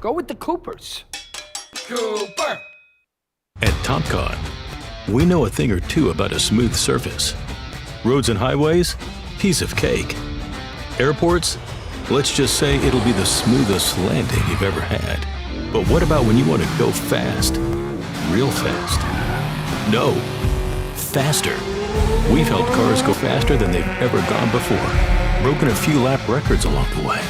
Go with the Coopers. Cooper! At TopCon, we know a thing or two about a smooth surface. Roads and highways, piece of cake. Airports, let's just say it'll be the smoothest landing you've ever had. But what about when you want to go fast? Real fast? No, faster. We've helped cars go faster than they've ever gone before. Broken a few lap records along the way.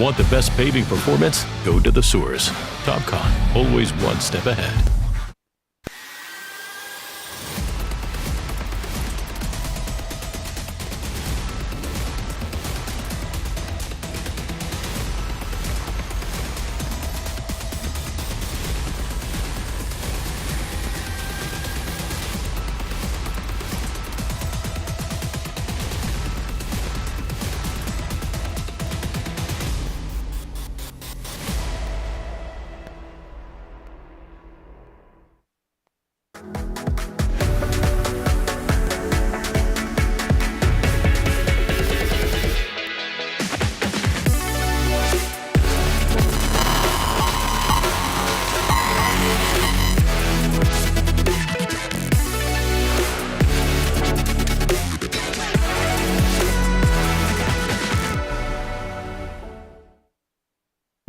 Want the best paving performance? Go to the source. TopCon, always one step ahead.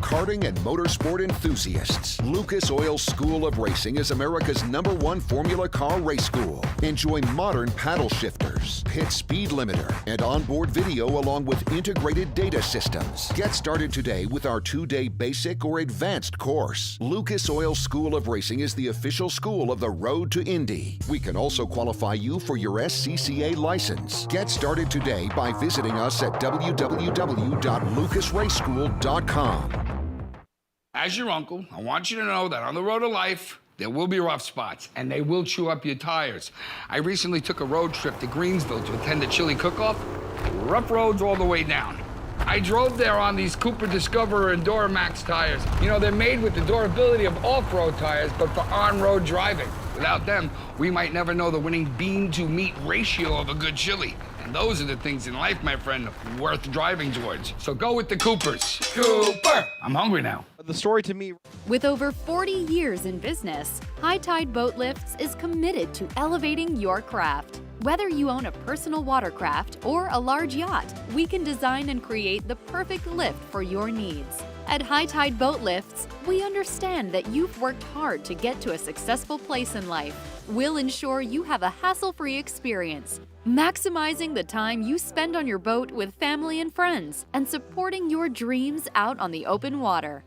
Karting and motorsport enthusiasts, Lucas Oil School of Racing is America's #1 Formula Car race school. Enjoy modern paddle shifters, pit speed limiter, and onboard video along with integrated data systems. Get started today with our 2-day basic or advanced course. Lucas Oil School of Racing is the official school of the Road to Indy. We can also qualify you for your SCCA license. Get started today by visiting us at www.lucasraceschool.com. As your uncle, I want you to know that on the road to life, there will be rough spots, and they will chew up your tires. I recently took a road trip to Greensville to attend a chili cook-off. Rough roads all the way down. I drove there on these Cooper Discoverer and Duramax tires. You know, they're made with the durability of off-road tires, but for on-road driving. Without them, we might never know the winning bean-to-meat ratio of a good chili. And those are the things in life, my friend, worth driving towards. So go with the Coopers. Cooper! I'm hungry now. The story to me. With over 40 years in business, High Tide Boat Lifts is committed to elevating your craft. Whether you own a personal watercraft or a large yacht, we can design and create the perfect lift for your needs. At High Tide Boat Lifts, we understand that you've worked hard to get to a successful place in life. We'll ensure you have a hassle-free experience, maximizing the time you spend on your boat with family and friends, and supporting your dreams out on the open water.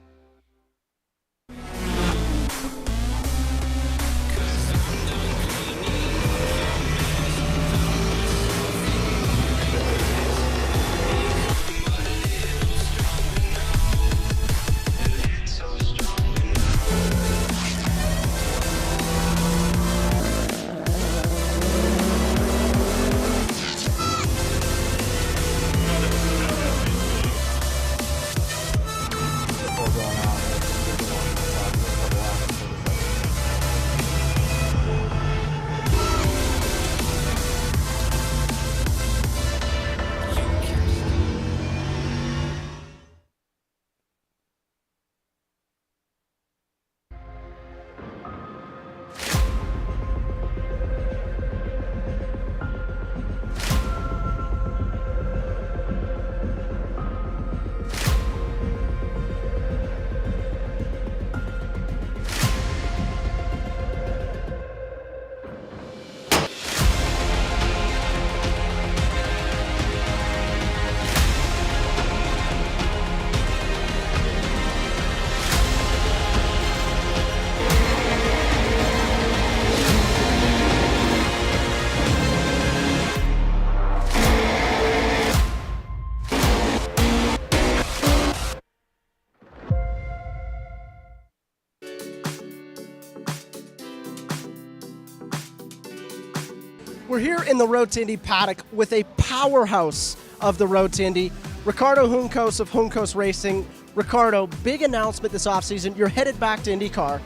We're here in the Road to Indy paddock with a powerhouse of the Road to Indy, Ricardo Juncos of Juncos Racing. Ricardo, big announcement this offseason. You're headed back to IndyCar.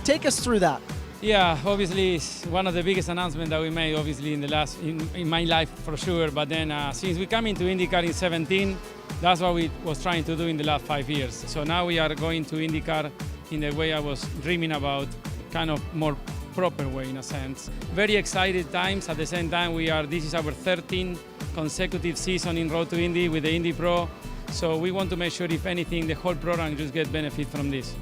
Take us through that. Yeah, obviously it's one of the biggest announcements that we made, obviously in my life for sure. But then since we come into IndyCar in 17, that's what we was trying to do in the last 5 years. So now we are going to IndyCar in the way I was dreaming about, kind of more proper way in a sense. Very excited times. At the same time, this is our 13th consecutive season in Road to Indy with the Indy Pro. So we want to make sure, if anything, the whole program just get benefit from this.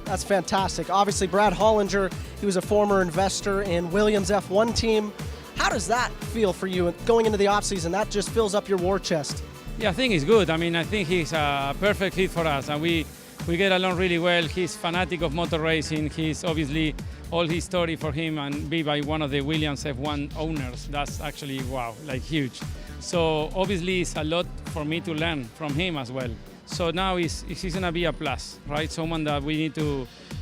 That's fantastic. Obviously, Brad Hollinger, he was a former investor in Williams F1 team. How does that feel for you going into the offseason? That just fills up your war chest. Yeah, I think he's good. I mean, I think he's a perfect fit for us, and we get along really well. He's fanatic of motor racing. He's obviously all his story for him and be by one of the Williams F1 owners. That's actually, wow, like huge. So obviously it's a lot for me to learn from him as well. So now he's going to be a plus, right? Someone that we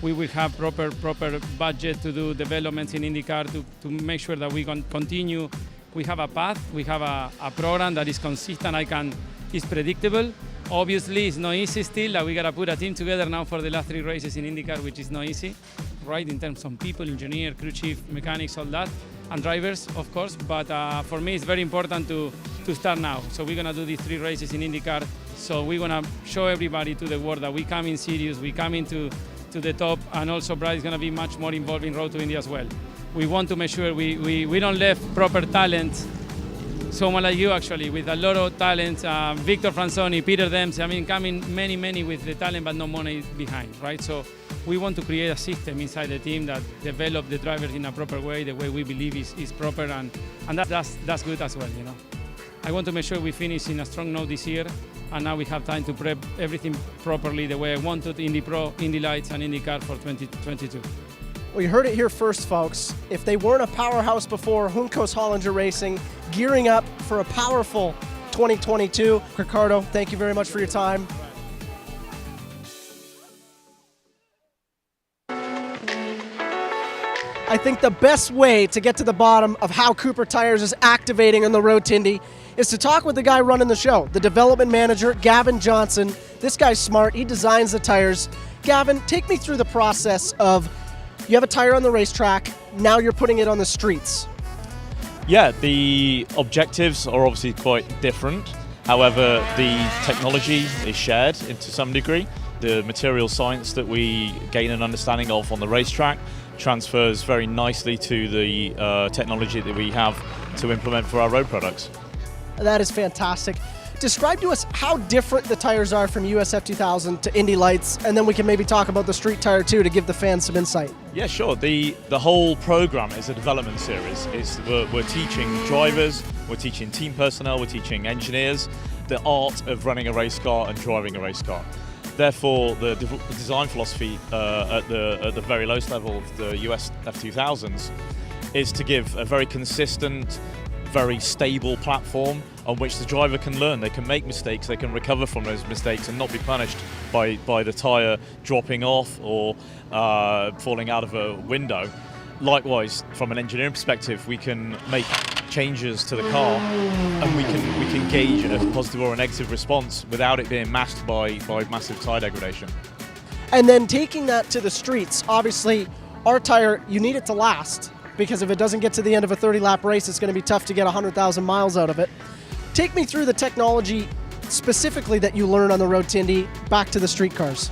will have proper budget to do developments in IndyCar to make sure that we can continue. We have a path, we have a program that is consistent, is predictable. Obviously, it's not easy still, that we got to put a team together now for the last 3 races in IndyCar, which is not easy, right? In terms of people, engineer, crew chief, mechanics, all that, and drivers, of course. But for me, it's very important to start now. So we're going to do these 3 races in IndyCar. So we're going to show everybody to the world that we come in serious, we come into the top, and also Brad is going to be much more involved in Road to Indy as well. We want to make sure we don't leave proper talent, someone like you actually, with a lot of talent, Victor Franzoni, Peter Dempsey, I mean, coming many with the talent but no money behind, right? So we want to create a system inside the team that develop the drivers in a proper way, the way we believe is proper, and that's good as well, you know. I want to make sure we finish in a strong note this year, and now we have time to prep everything properly the way I wanted, Indy Pro, Indy Lights, and IndyCar for 2022. Well, you heard it here first, folks. If they weren't a powerhouse before, Juncos Hollinger Racing gearing up for a powerful 2022. Ricardo, thank you very much for your time. I think the best way to get to the bottom of how Cooper Tires is activating on the road to Indy is to talk with the guy running the show, the development manager, Gavin Johnson. This guy's smart. He designs the tires. Gavin, take me through the process of, you have a tire on the racetrack, now you're putting it on the streets. Yeah, the objectives are obviously quite different. However, the technology is shared to some degree. The material science that we gain an understanding of on the racetrack transfers very nicely to the technology that we have to implement for our road products. That is fantastic. Describe to us how different the tires are from USF 2000 to Indy Lights, and then we can maybe talk about the street tire too to give the fans some insight. Yeah, sure. The whole program is a development series. We're teaching drivers, we're teaching team personnel, we're teaching engineers the art of running a race car and driving a race car. Therefore, the design philosophy at the very lowest level of the US F2000s is to give a very consistent, very stable platform on which the driver can learn. They can make mistakes, they can recover from those mistakes and not be punished by the tyre dropping off or falling out of a window. Likewise, from an engineering perspective, we can make changes to the car and we can gauge a positive or a negative response without it being masked by massive tyre degradation. And then taking that to the streets, obviously our tire, you need it to last, because if it doesn't get to the end of a 30-lap race, it's going to be tough to get 100,000 miles out of it. Take me through the technology specifically that you learn on the road to Indy back to the street cars.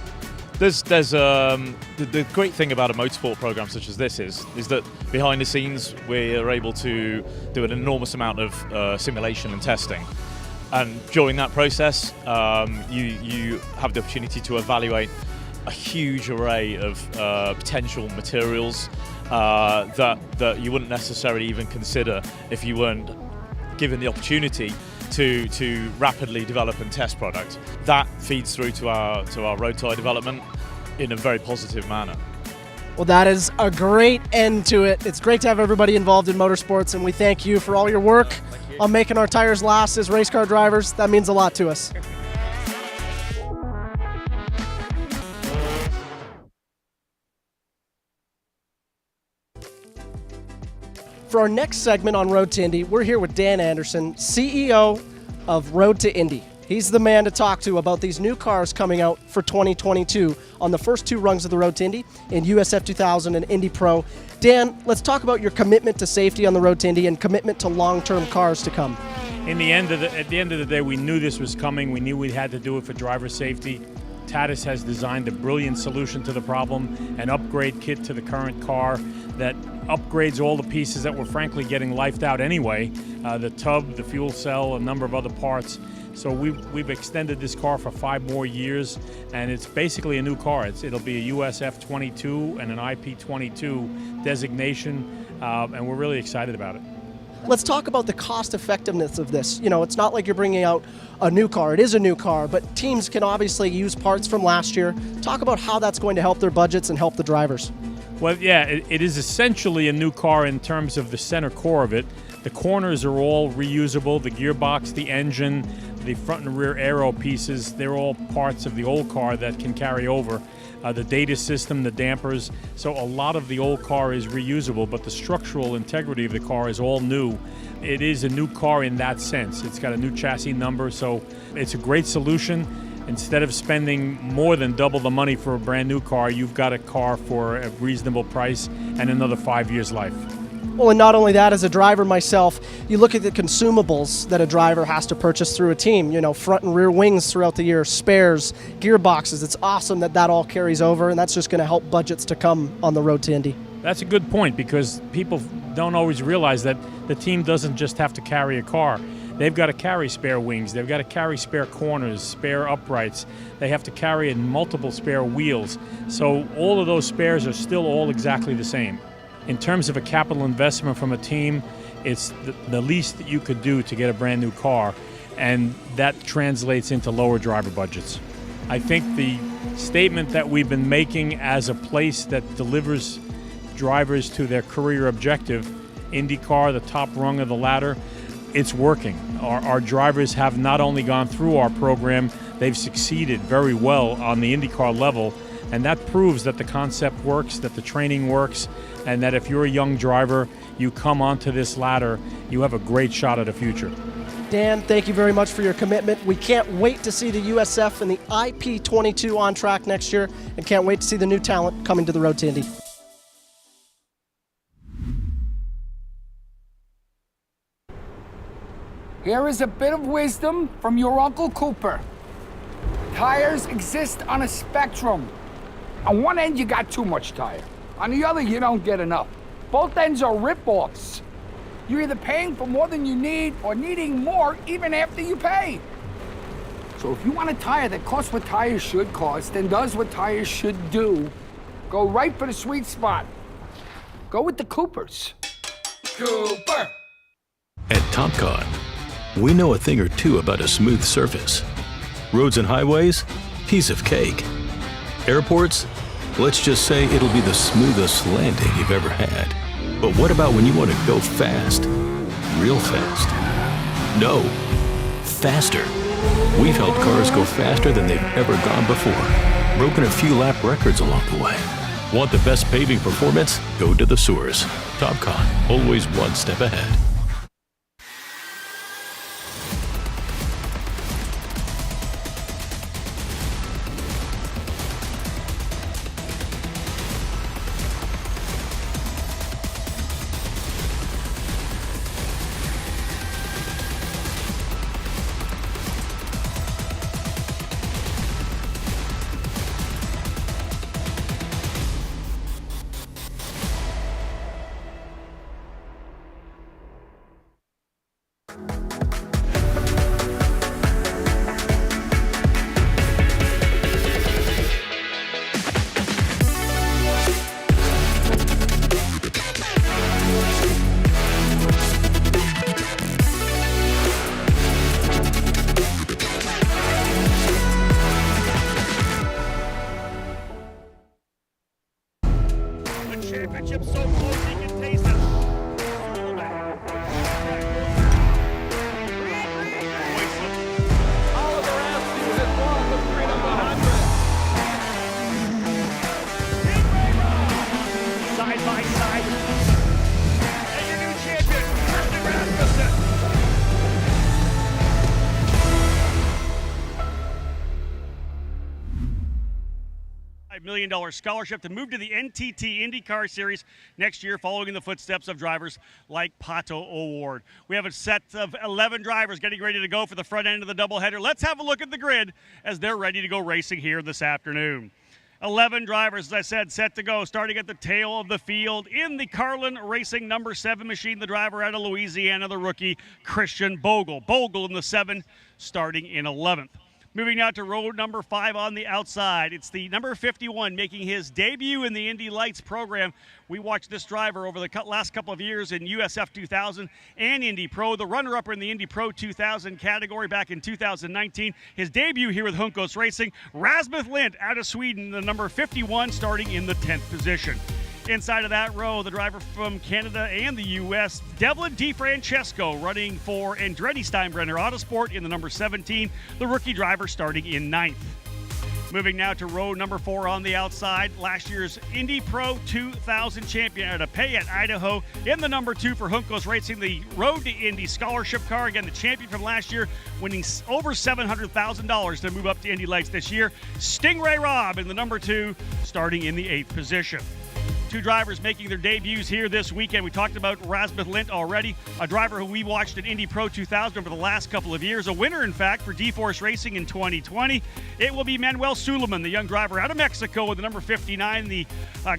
There's the great thing about a motorsport program such as this is that behind the scenes we are able to do an enormous amount of simulation and testing, and during that process you have the opportunity to evaluate a huge array of potential materials that you wouldn't necessarily even consider if you weren't given the opportunity to rapidly develop and test product. That feeds through to our road tyre development in a very positive manner. Well, that is a great end to it. It's great to have everybody involved in motorsports, and we thank you for all your work on making our tires last as race car drivers. That means a lot to us. For our next segment on Road to Indy, we're here with Dan Anderson, CEO of Road to Indy. He's the man to talk to about these new cars coming out for 2022 on the first two rungs of the Road to Indy in USF 2000 and Indy Pro. Dan, let's talk about your commitment to safety on the Road to Indy and commitment to long-term cars to come. At the end of the day, we knew this was coming. We knew we had to do it for driver safety. Tatis has designed a brilliant solution to the problem, an upgrade kit to the current car that upgrades all the pieces that were frankly getting lifed out anyway, the tub, the fuel cell, a number of other parts. So we've extended this car for 5 more years, and it's basically a new car. It'll be a USF 22 and an IP 22 designation, and we're really excited about it. Let's talk about the cost effectiveness of this. You know, it's not like you're bringing out a new car. It is a new car, but teams can obviously use parts from last year. Talk about how that's going to help their budgets and help the drivers. Well, yeah, it is essentially a new car in terms of the center core of it. The corners are all reusable, the gearbox, the engine, the front and rear aero pieces, they're all parts of the old car that can carry over. The data system, the dampers, so a lot of the old car is reusable, but the structural integrity of the car is all new. It is a new car in that sense. It's got a new chassis number, so it's a great solution. Instead of spending more than double the money for a brand new car, you've got a car for a reasonable price and another 5 years life. Well, and not only that, as a driver myself, you look at the consumables that a driver has to purchase through a team, you know, front and rear wings throughout the year, spares, gearboxes. It's awesome that that all carries over, and that's just going to help budgets to come on the Road to Indy. That's a good point, because people don't always realize that the team doesn't just have to carry a car. They've got to carry spare wings, they've got to carry spare corners, spare uprights, they have to carry in multiple spare wheels. So all of those spares are still all exactly the same. In terms of a capital investment from a team, it's the least that you could do to get a brand new car, and that translates into lower driver budgets. I think the statement that we've been making as a place that delivers drivers to their career objective, IndyCar, the top rung of the ladder, it's working. Our drivers have not only gone through our program, they've succeeded very well on the IndyCar level, and that proves that the concept works, that the training works, and that if you're a young driver, you come onto this ladder, you have a great shot at a future. Dan, thank you very much for your commitment. We can't wait to see the USF and the IP22 on track next year, and can't wait to see the new talent coming to the Road to Indy. Here is a bit of wisdom from your Uncle Cooper. Tires exist on a spectrum. On one end, you got too much tire. On the other, you don't get enough. Both ends are rip-offs. You're either paying for more than you need or needing more even after you pay. So if you want a tire that costs what tires should cost and does what tires should do, go right for the sweet spot. Go with the Coopers. Cooper! At TopCon, we know a thing or two about a smooth surface. Roads and highways, piece of cake. Airports, let's just say it'll be the smoothest landing you've ever had. But what about when you want to go fast? Real fast? No, faster. We've helped cars go faster than they've ever gone before. Broken a few lap records along the way. Want the best paving performance? Go to the source. TopCon, always one step ahead. Championship so close you can taste it. Oliver Askew has won the Freedom 100. Side by side. And your new champion, Christian Rasmussen. million scholarship to move to the NTT IndyCar Series next year, following in the footsteps of drivers like Pato O'Ward. We have a set of 11 drivers getting ready to go for the front end of the doubleheader. Let's have a look at the grid as they're ready to go racing here this afternoon. 11 drivers, as I said, set to go, starting at the tail of the field in the Carlin Racing number 7 machine, the driver out of Louisiana, the rookie Christian Bogle. Bogle in the 7, starting in 11th. Moving now to row number 5 on the outside. It's the number 51 making his debut in the Indy Lights program. We watched this driver over the last couple of years in USF 2000 and Indy Pro, the runner-up in the Indy Pro 2000 category back in 2019. His debut here with Juncos Racing, Rasmus Lind out of Sweden, the number 51, starting in the 10th position. Inside of that row, the driver from Canada and the U.S., Devlin DeFrancesco, running for Andretti Steinbrenner Autosport in the number 17, the rookie driver starting in 9th. Moving now to row number 4 on the outside, last year's Indy Pro 2000 champion out of Payette, Idaho, in the number 2 for Juncos Racing, the Road to Indy scholarship car. Again, the champion from last year, winning over $700,000 to move up to Indy Lights this year. Stingray Robb in the number 2, starting in the 8th position. 2 drivers making their debuts here this weekend. We talked about Rasmus Lind already, a driver who we watched at Indy Pro 2000 over the last couple of years, a winner, in fact, for D-Force Racing in 2020. It will be Manuel Suleiman, the young driver out of Mexico with the number 59, the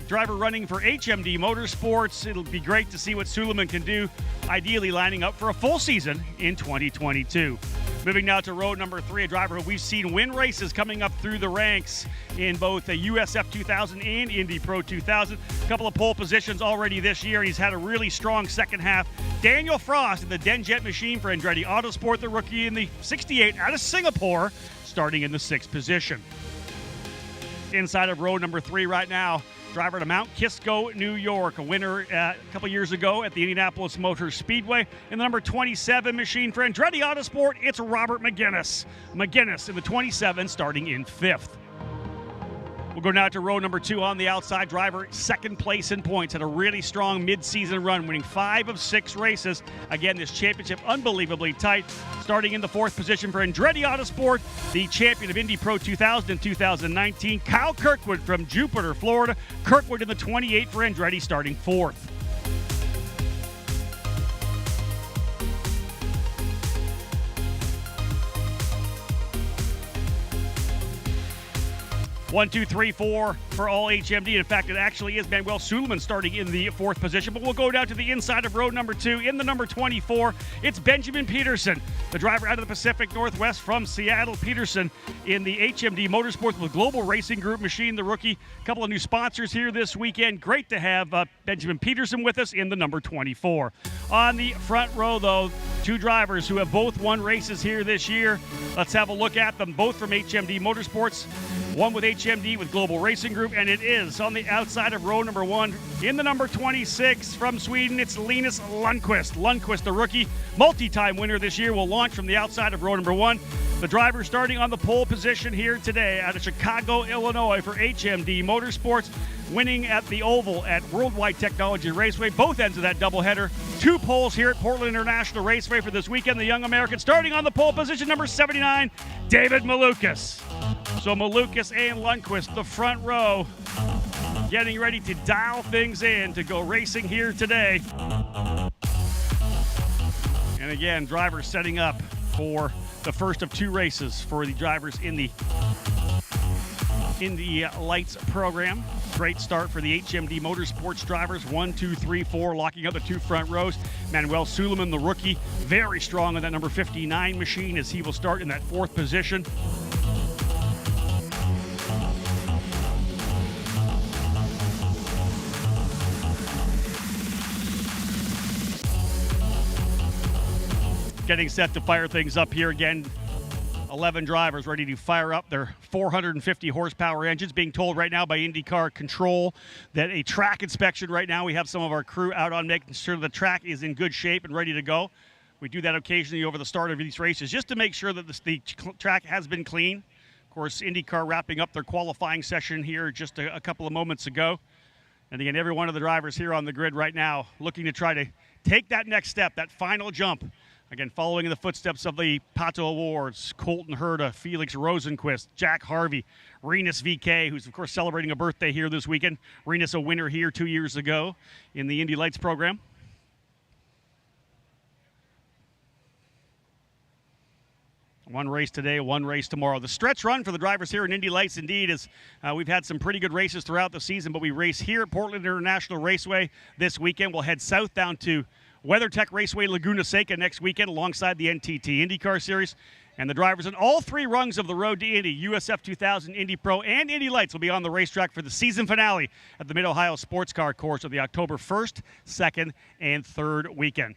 driver running for HMD Motorsports. It'll be great to see what Suleiman can do, ideally lining up for a full season in 2022. Moving now to row number 3, a driver who we've seen win races coming up through the ranks in both the USF 2000 and Indy Pro 2000. A couple of pole positions already this year. He's had a really strong second half. Daniel Frost in the Denjet machine for Andretti Autosport, the rookie in the 68 out of Singapore, starting in the 6th position. Inside of row number 3 right now, driver to Mount Kisco, New York, a winner a couple years ago at the Indianapolis Motor Speedway. In the number 27 machine for Andretti Autosport, it's Robert McGinnis. McGinnis in the 27, starting in 5th. We'll go now to row number 2 on the outside. Driver, 2nd place in points, had a really strong mid-season run, winning 5 of 6 races. Again, this championship unbelievably tight. Starting in the 4th position for Andretti Autosport, the champion of Indy Pro 2000 and 2019, Kyle Kirkwood from Jupiter, Florida. Kirkwood in the 28 for Andretti, starting 4th. One, two, three, 4 for all HMD. In fact, it actually is Manuel Suleiman starting in the 4th position. But we'll go down to the inside of row number 2. In the number 24, it's Benjamin Peterson, the driver out of the Pacific Northwest from Seattle. Peterson in the HMD Motorsports with Global Racing Group machine, the rookie. A couple of new sponsors here this weekend. Great to have Benjamin Peterson with us in the number 24. On the front row, though, 2 drivers who have both won races here this year. Let's have a look at them, both from HMD Motorsports. One with HMD with Global Racing Group, and it is on the outside of row number 1 in the number 26 from Sweden. It's Linus Lundqvist. Lundqvist, the rookie, multi-time winner this year, will launch from the outside of row number 1. The driver starting on the pole position here today out of Chicago, Illinois for HMD Motorsports, winning at the Oval at Worldwide Technology Raceway, both ends of that doubleheader. 2 poles here at Portland International Raceway for this weekend. The young American starting on the pole position, number 79, David Malukas. So Malukas and Lundqvist, the front row, getting ready to dial things in to go racing here today. And again, drivers setting up for the first of 2 races for the drivers in the Lights program. Great start for the HMD Motorsports drivers. 1, 2, 3, 4, locking up the 2 front rows. Manuel Suleiman, the rookie, very strong on that number 59 machine as he will start in that 4th position. Getting set to fire things up here again. 11 drivers ready to fire up their 450 horsepower engines. Being told right now by IndyCar Control that a track inspection right now, we have some of our crew out on making sure the track is in good shape and ready to go. We do that occasionally over the start of these races just to make sure that the track has been clean. Of course, IndyCar wrapping up their qualifying session here just a couple of moments ago. And again, every one of the drivers here on the grid right now looking to try to take that next step, that final jump Again, following in the footsteps of the Pato Awards, Colton Herta, Felix Rosenquist, Jack Harvey, Renus VK, who's, of course, celebrating a birthday here this weekend. Renus, a winner here 2 years ago in the Indy Lights program. One race today, one race tomorrow. The stretch run for the drivers here in Indy Lights, indeed, is we've had some pretty good races throughout the season, but we race here at Portland International Raceway this weekend. We'll head south down to WeatherTech Raceway Laguna Seca next weekend alongside the NTT IndyCar Series. And the drivers in all three rungs of the Road to Indy, USF 2000, Indy Pro, and Indy Lights will be on the racetrack for the season finale at the Mid-Ohio Sports Car Course of the October 1st, 2nd, and 3rd weekend.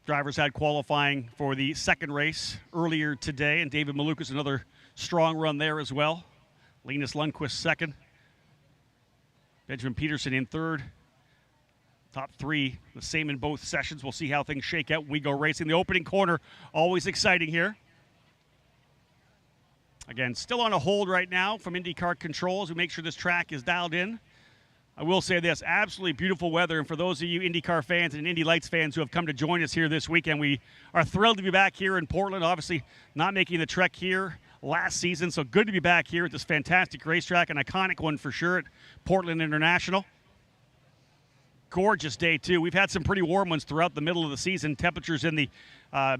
Drivers had qualifying for the second race earlier today, and David Malukas, another strong run there as well. Linus Lundqvist second. Benjamin Peterson in third. Top three, the same in both sessions. We'll see how things shake out when we go racing. The opening corner, always exciting here. Again, still on a hold right now from IndyCar Control as we make sure this track is dialed in. I will say this, absolutely beautiful weather, and for those of you IndyCar fans and Indy Lights fans who have come to join us here this weekend, we are thrilled to be back here in Portland, obviously not making the trek here last season, so good to be back here at this fantastic racetrack, an iconic one for sure at Portland International. Gorgeous day, too. We've had some pretty warm ones throughout the middle of the season. Temperatures in the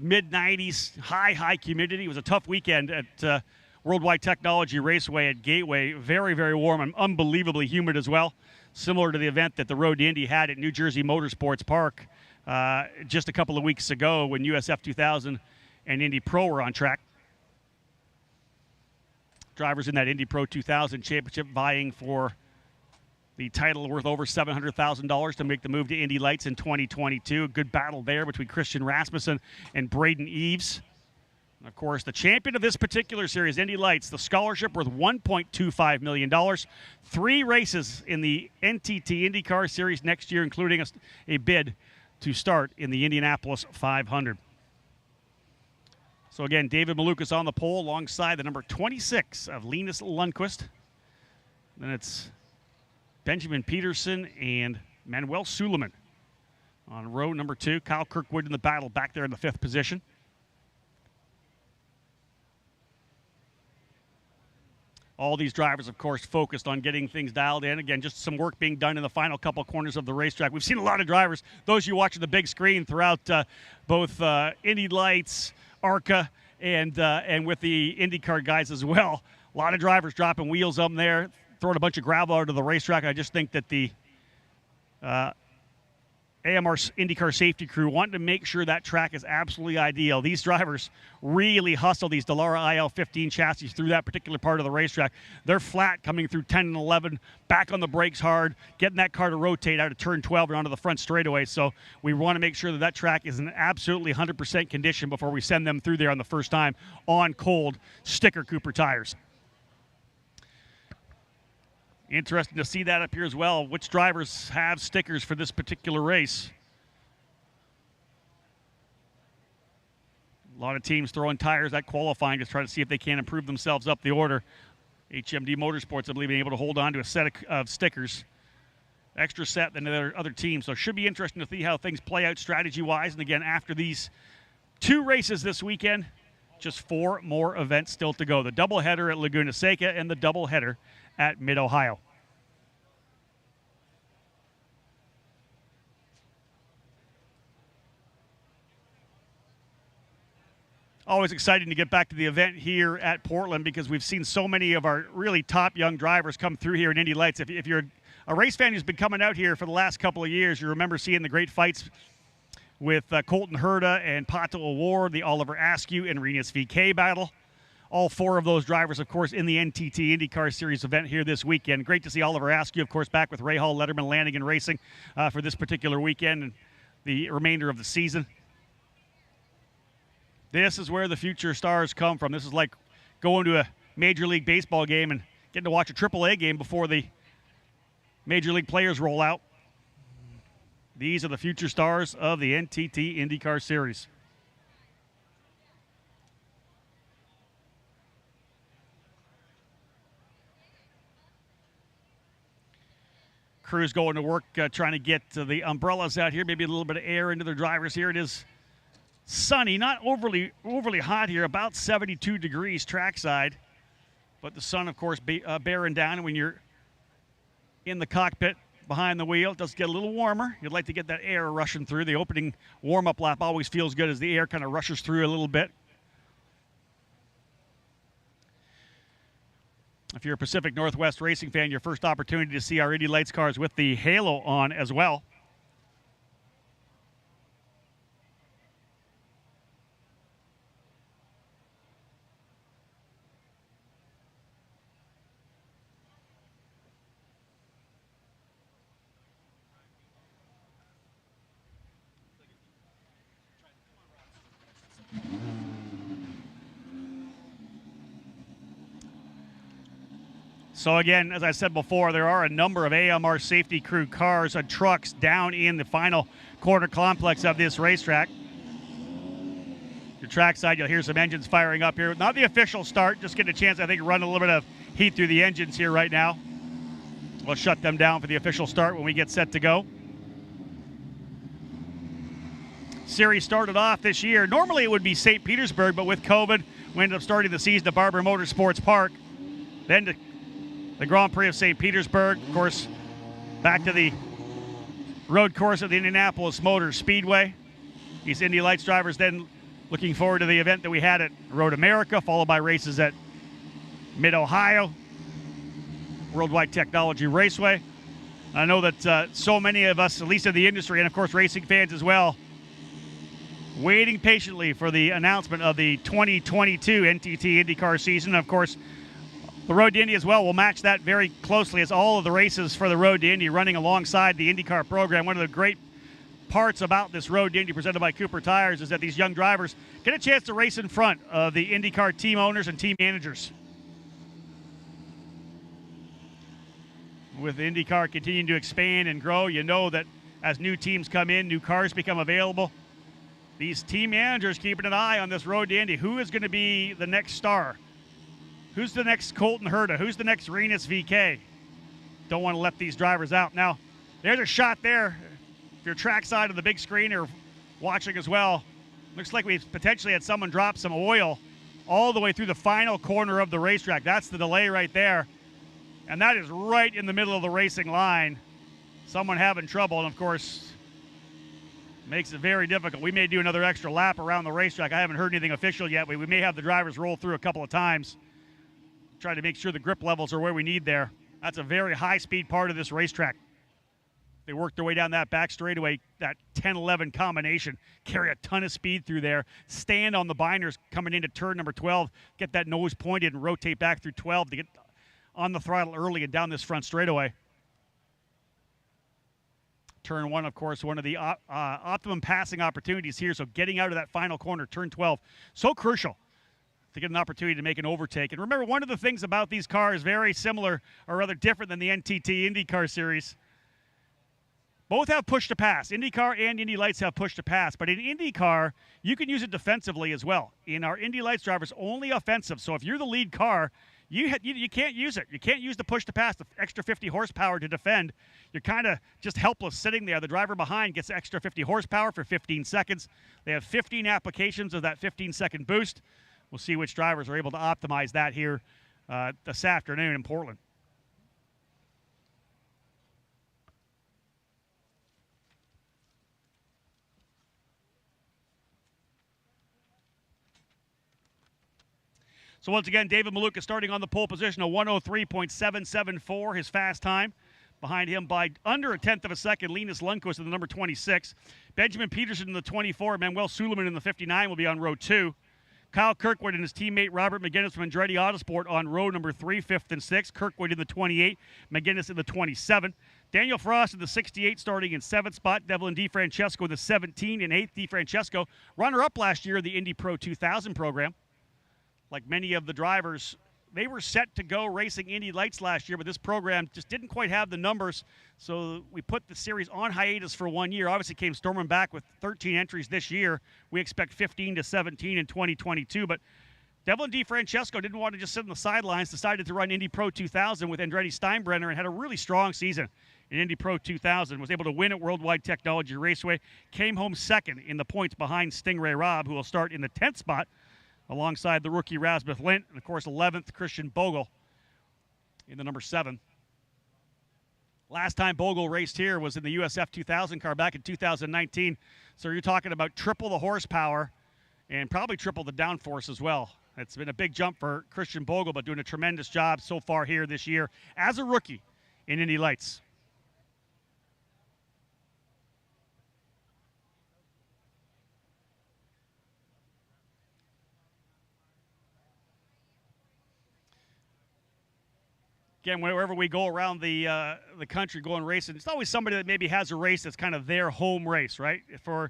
mid-90s, high humidity. It was a tough weekend at Worldwide Technology Raceway at Gateway. Very, very warm and unbelievably humid as well, similar to the event that the Road to Indy had at New Jersey Motorsports Park just a couple of weeks ago when USF 2000 and Indy Pro were on track. Drivers in that Indy Pro 2000 championship vying for the title worth over $700,000 to make the move to Indy Lights in 2022. A good battle there between Christian Rasmussen and Braden Eves. And of course, the champion of this particular series, Indy Lights, the scholarship worth $1.25 million. 3 races in the NTT IndyCar Series next year, including a bid to start in the Indianapolis 500. So again, David Malukas on the pole alongside the number 26 of Linus Lundqvist. Then it's Benjamin Peterson and Manuel Suleiman on row number 2. Kyle Kirkwood in the battle back there in the 5th position. All these drivers, of course, focused on getting things dialed in. Again, just some work being done in the final couple corners of the racetrack. We've seen a lot of drivers, those you watching the big screen throughout both Indy Lights, ARCA, and with the IndyCar guys as well. A lot of drivers dropping wheels up there, throwing a bunch of gravel out of the racetrack. I just think that the AMR IndyCar safety crew wanted to make sure that track is absolutely ideal. These drivers really hustle these Dallara IL-15 chassis through that particular part of the racetrack. They're flat coming through 10 and 11, back on the brakes hard, getting that car to rotate out of turn 12 and onto the front straightaway. So we want to make sure that that track is in absolutely 100% condition before we send them through there on the first time on cold sticker Cooper tires. Interesting to see that up here as well. Which drivers have stickers for this particular race? A lot of teams throwing tires at qualifying to try to see if they can improve themselves up the order. HMD Motorsports, I believe, being able to hold on to a set of stickers. Extra set than the other teams. So it should be interesting to see how things play out strategy-wise. And again, after these 2 races this weekend, just 4 more events still to go. The doubleheader at Laguna Seca and the doubleheader at Mid-Ohio. Always exciting to get back to the event here at Portland because we've seen so many of our really top young drivers come through here in Indy Lights. If you're a race fan who's been coming out here for the last couple of years, you remember seeing the great fights with Colton Herta and Pato Award, the Oliver Askew and Renus VK battle. All 4 of those drivers, of course, in the NTT IndyCar Series event here this weekend. Great to see Oliver Askew, of course, back with Ray Hall, Letterman, Lanigan Racing for this particular weekend and the remainder of the season. This is where the future stars come from. This is like going to a Major League Baseball game and getting to watch a AAA game before the Major League players roll out. These are the future stars of the NTT IndyCar Series. crews going to work trying to get the umbrellas out here, maybe a little bit of air into their drivers here. It is sunny, not overly hot here, about 72 degrees trackside. But the sun, of course, bearing down, and when you're in the cockpit behind the wheel, it does get a little warmer. You'd like to get that air rushing through. The opening warm-up lap always feels good as the air kind of rushes through a little bit. If you're a Pacific Northwest racing fan, your first opportunity to see our Indy Lights cars with the halo on as well. So again, as I said before, there are a number of AMR safety crew cars and trucks down in the final corner complex of this racetrack. Your trackside, you'll hear some engines firing up here. Not the official start, just getting a chance, I think, to run a little bit of heat through the engines here right now. We'll shut them down for the official start when we get set to go. Series started off this year. Normally it would be St. Petersburg, but with COVID, we ended up starting the season at Barber Motorsports Park. Then to the Grand Prix of St. Petersburg, of course, back to the road course of the Indianapolis Motor Speedway. These Indy Lights drivers then looking forward to the event that we had at Road America, followed by races at Mid-Ohio, Worldwide Technology Raceway. I know that so many of us, at least in the industry, and of course racing fans as well, waiting patiently for the announcement of the 2022 NTT IndyCar season. Of course, the Road to Indy as well will match that very closely, as all of the races for the Road to Indy running alongside the IndyCar program. One of the great parts about this Road to Indy presented by Cooper Tires is that these young drivers get a chance to race in front of the IndyCar team owners and team managers. With IndyCar continuing to expand and grow, you know that as new teams come in, new cars become available, these team managers keeping an eye on this Road to Indy. Who is going to be the next star? Who's the next Colton Herta? Who's the next Rinus VeeKay? Don't want to let these drivers out. Now, there's a shot there. If you're trackside of the big screen or watching as well, looks like we've potentially had someone drop some oil all the way through the final corner of the racetrack. That's the delay right there. And that is right in the middle of the racing line. Someone having trouble, and of course, makes it very difficult. We may do another extra lap around the racetrack. I haven't heard anything official yet. We may have the drivers roll through a couple of times, try to make sure the grip levels are where we need there. That's a very high-speed part of this racetrack. They work their way down that back straightaway, that 10-11 combination, carry a ton of speed through there, stand on the binders coming into turn number 12, get that nose pointed and rotate back through 12 to get on the throttle early and down this front straightaway. Turn 1, of course, one of the optimum passing opportunities here, so getting out of that final corner, turn 12, so crucial to get an opportunity to make an overtake. And remember, one of the things about these cars, very similar or rather different than the NTT IndyCar series, both have push to pass. IndyCar and Indy Lights have push to pass, but in IndyCar, you can use it defensively as well. In our Indy Lights drivers, only offensive. So if you're the lead car, you can't use it. You can't use the push to pass, the extra 50 horsepower to defend. You're kind of just helpless sitting there. The driver behind gets extra 50 horsepower for 15 seconds. They have 15 applications of that 15-second boost. We'll see which drivers are able to optimize that here this afternoon in Portland. So once again, David Maluka starting on the pole position, a 103.774, his fast time. Behind him by under a tenth of a second, Linus Lundqvist in the number 26. Benjamin Peterson in the 24. Manuel Suleiman in the 59 will be on row 2. Kyle Kirkwood and his teammate Robert McGinnis from Andretti Autosport on row number 3, 5th and 6th. Kirkwood in the 28, McGinnis in the 27. Daniel Frost in the 68 starting in 7th spot. Devlin DeFrancesco in the 17 and 8th. DeFrancesco, runner-up last year in the Indy Pro 2000 program. Like many of the drivers, they were set to go racing Indy Lights last year, but this program just didn't quite have the numbers, so we put the series on hiatus for 1 year. Obviously came storming back with 13 entries this year. We expect 15 to 17 in 2022, but Devlin DeFrancesco didn't want to just sit on the sidelines, decided to run Indy Pro 2000 with Andretti Steinbrenner and had a really strong season. in Indy Pro 2000, was able to win at Worldwide Technology Raceway, came home second in the points behind Stingray Robb, who will start in the 10th spot alongside the rookie Rasmus Lint, and of course 11th Christian Bogle in the number 7. Last time Bogle raced here was in the USF 2000 car back in 2019, so you're talking about triple the horsepower and probably triple the downforce as well. It's been a big jump for Christian Bogle, but doing a tremendous job so far here this year as a rookie in Indy Lights. Again, wherever we go around the country going racing, it's always somebody that maybe has a race that's kind of their home race, right? For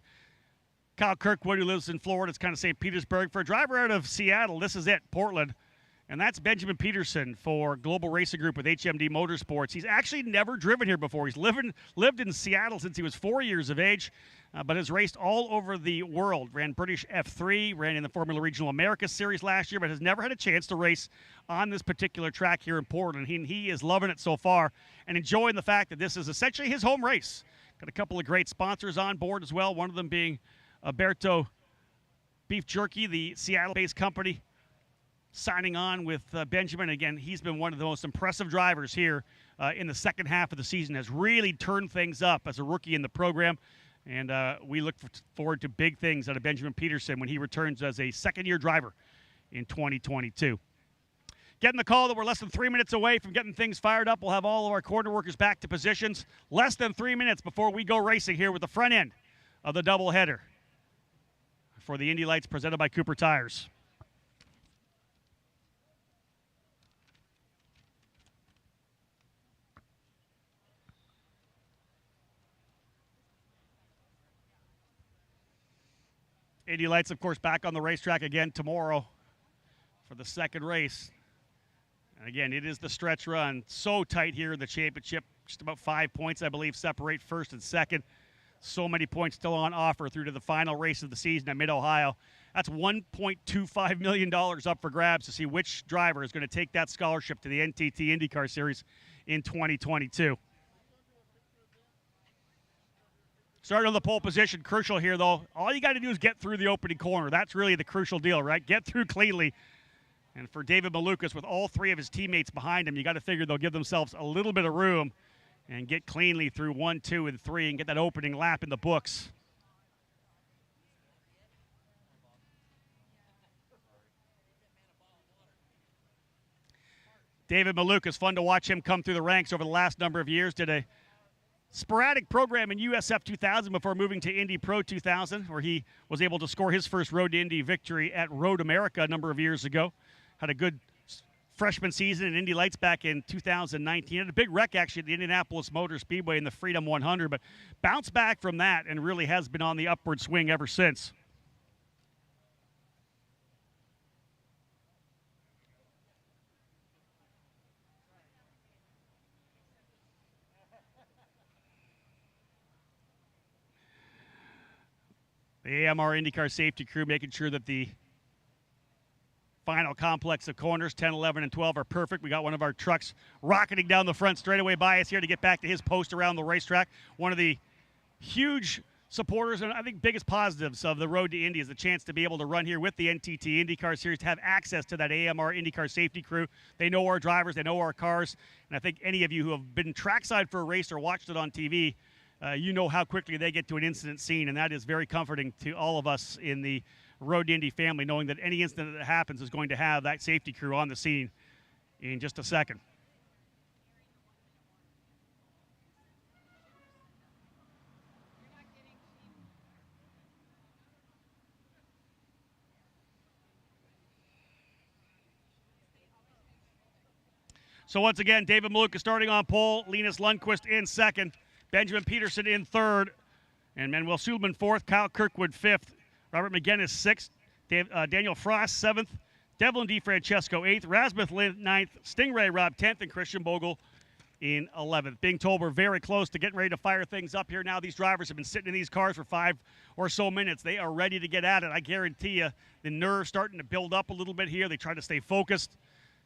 Kyle Kirkwood, who lives in Florida, it's kind of St. Petersburg. For a driver out of Seattle, this is it, Portland. And that's Benjamin Peterson for Global Racing Group with HMD Motorsports. He's actually never driven here before. He's lived in Seattle since he was 4 years of age, but has raced all over the world. Ran British F3, ran in the Formula Regional America Series last year, but has never had a chance to race on this particular track here in Portland. He is loving it so far and enjoying the fact that this is essentially his home race. Got a couple of great sponsors on board as well, one of them being Alberto Beef Jerky, the Seattle-based company, signing on with Benjamin. Again, he's been one of the most impressive drivers here in the second half of the season, has really turned things up as a rookie in the program. And we look forward to big things out of Benjamin Peterson when he returns as a second-year driver in 2022. Getting the call that we're less than 3 minutes away from getting things fired up. We'll have all of our corner workers back to positions. Less than 3 minutes before we go racing here with the front end of the doubleheader for the Indy Lights presented by Cooper Tires. Indy Lights, of course, back on the racetrack again tomorrow for the second race. And again, it is the stretch run. So tight here in the championship. Just about 5 points, I believe, separate first and second. So many points still on offer through to the final race of the season at Mid-Ohio. That's $1.25 million up for grabs to see which driver is going to take that scholarship to the NTT IndyCar Series in 2022. Starting on the pole position, crucial here, though. All you got to do is get through the opening corner. That's really the crucial deal, right? Get through cleanly. And for David Malukas, with all three of his teammates behind him, you got to figure they'll give themselves a little bit of room and get cleanly through 1, 2, and 3 and get that opening lap in the books. David Malukas, fun to watch him come through the ranks over the last number of years. Did a sporadic program in USF 2000 before moving to Indy Pro 2000, where he was able to score his first Road to Indy victory at Road America a number of years ago. Had a good freshman season in Indy Lights back in 2019. Had a big wreck, actually, at the Indianapolis Motor Speedway in the Freedom 100, but bounced back from that and really has been on the upward swing ever since. The AMR IndyCar safety crew making sure that the final complex of corners, 10, 11, and 12, are perfect. We got one of our trucks rocketing down the front straightaway by us here to get back to his post around the racetrack. One of the huge supporters and I think biggest positives of the Road to Indy is the chance to be able to run here with the NTT IndyCar Series, to have access to that AMR IndyCar safety crew. They know our drivers, they know our cars, and I think any of you who have been trackside for a race or watched it on TV, you know how quickly they get to an incident scene, and that is very comforting to all of us in the Road to Indy family, knowing that any incident that happens is going to have that safety crew on the scene in just a second. So once again, David Malukas starting on pole, Linus Lundqvist in second, Benjamin Peterson in third, and Manuel Sulman fourth, Kyle Kirkwood fifth, Robert McGinnis sixth, Daniel Frost seventh, Devlin DeFrancesco eighth, Rasmus Lint ninth, Stingray Robb 10th, and Christian Bogle in 11th. Being told we're very close to getting ready to fire things up here now. These drivers have been sitting in these cars for 5 or so minutes. They are ready to get at it. I guarantee you the nerves starting to build up a little bit here. They try to stay focused.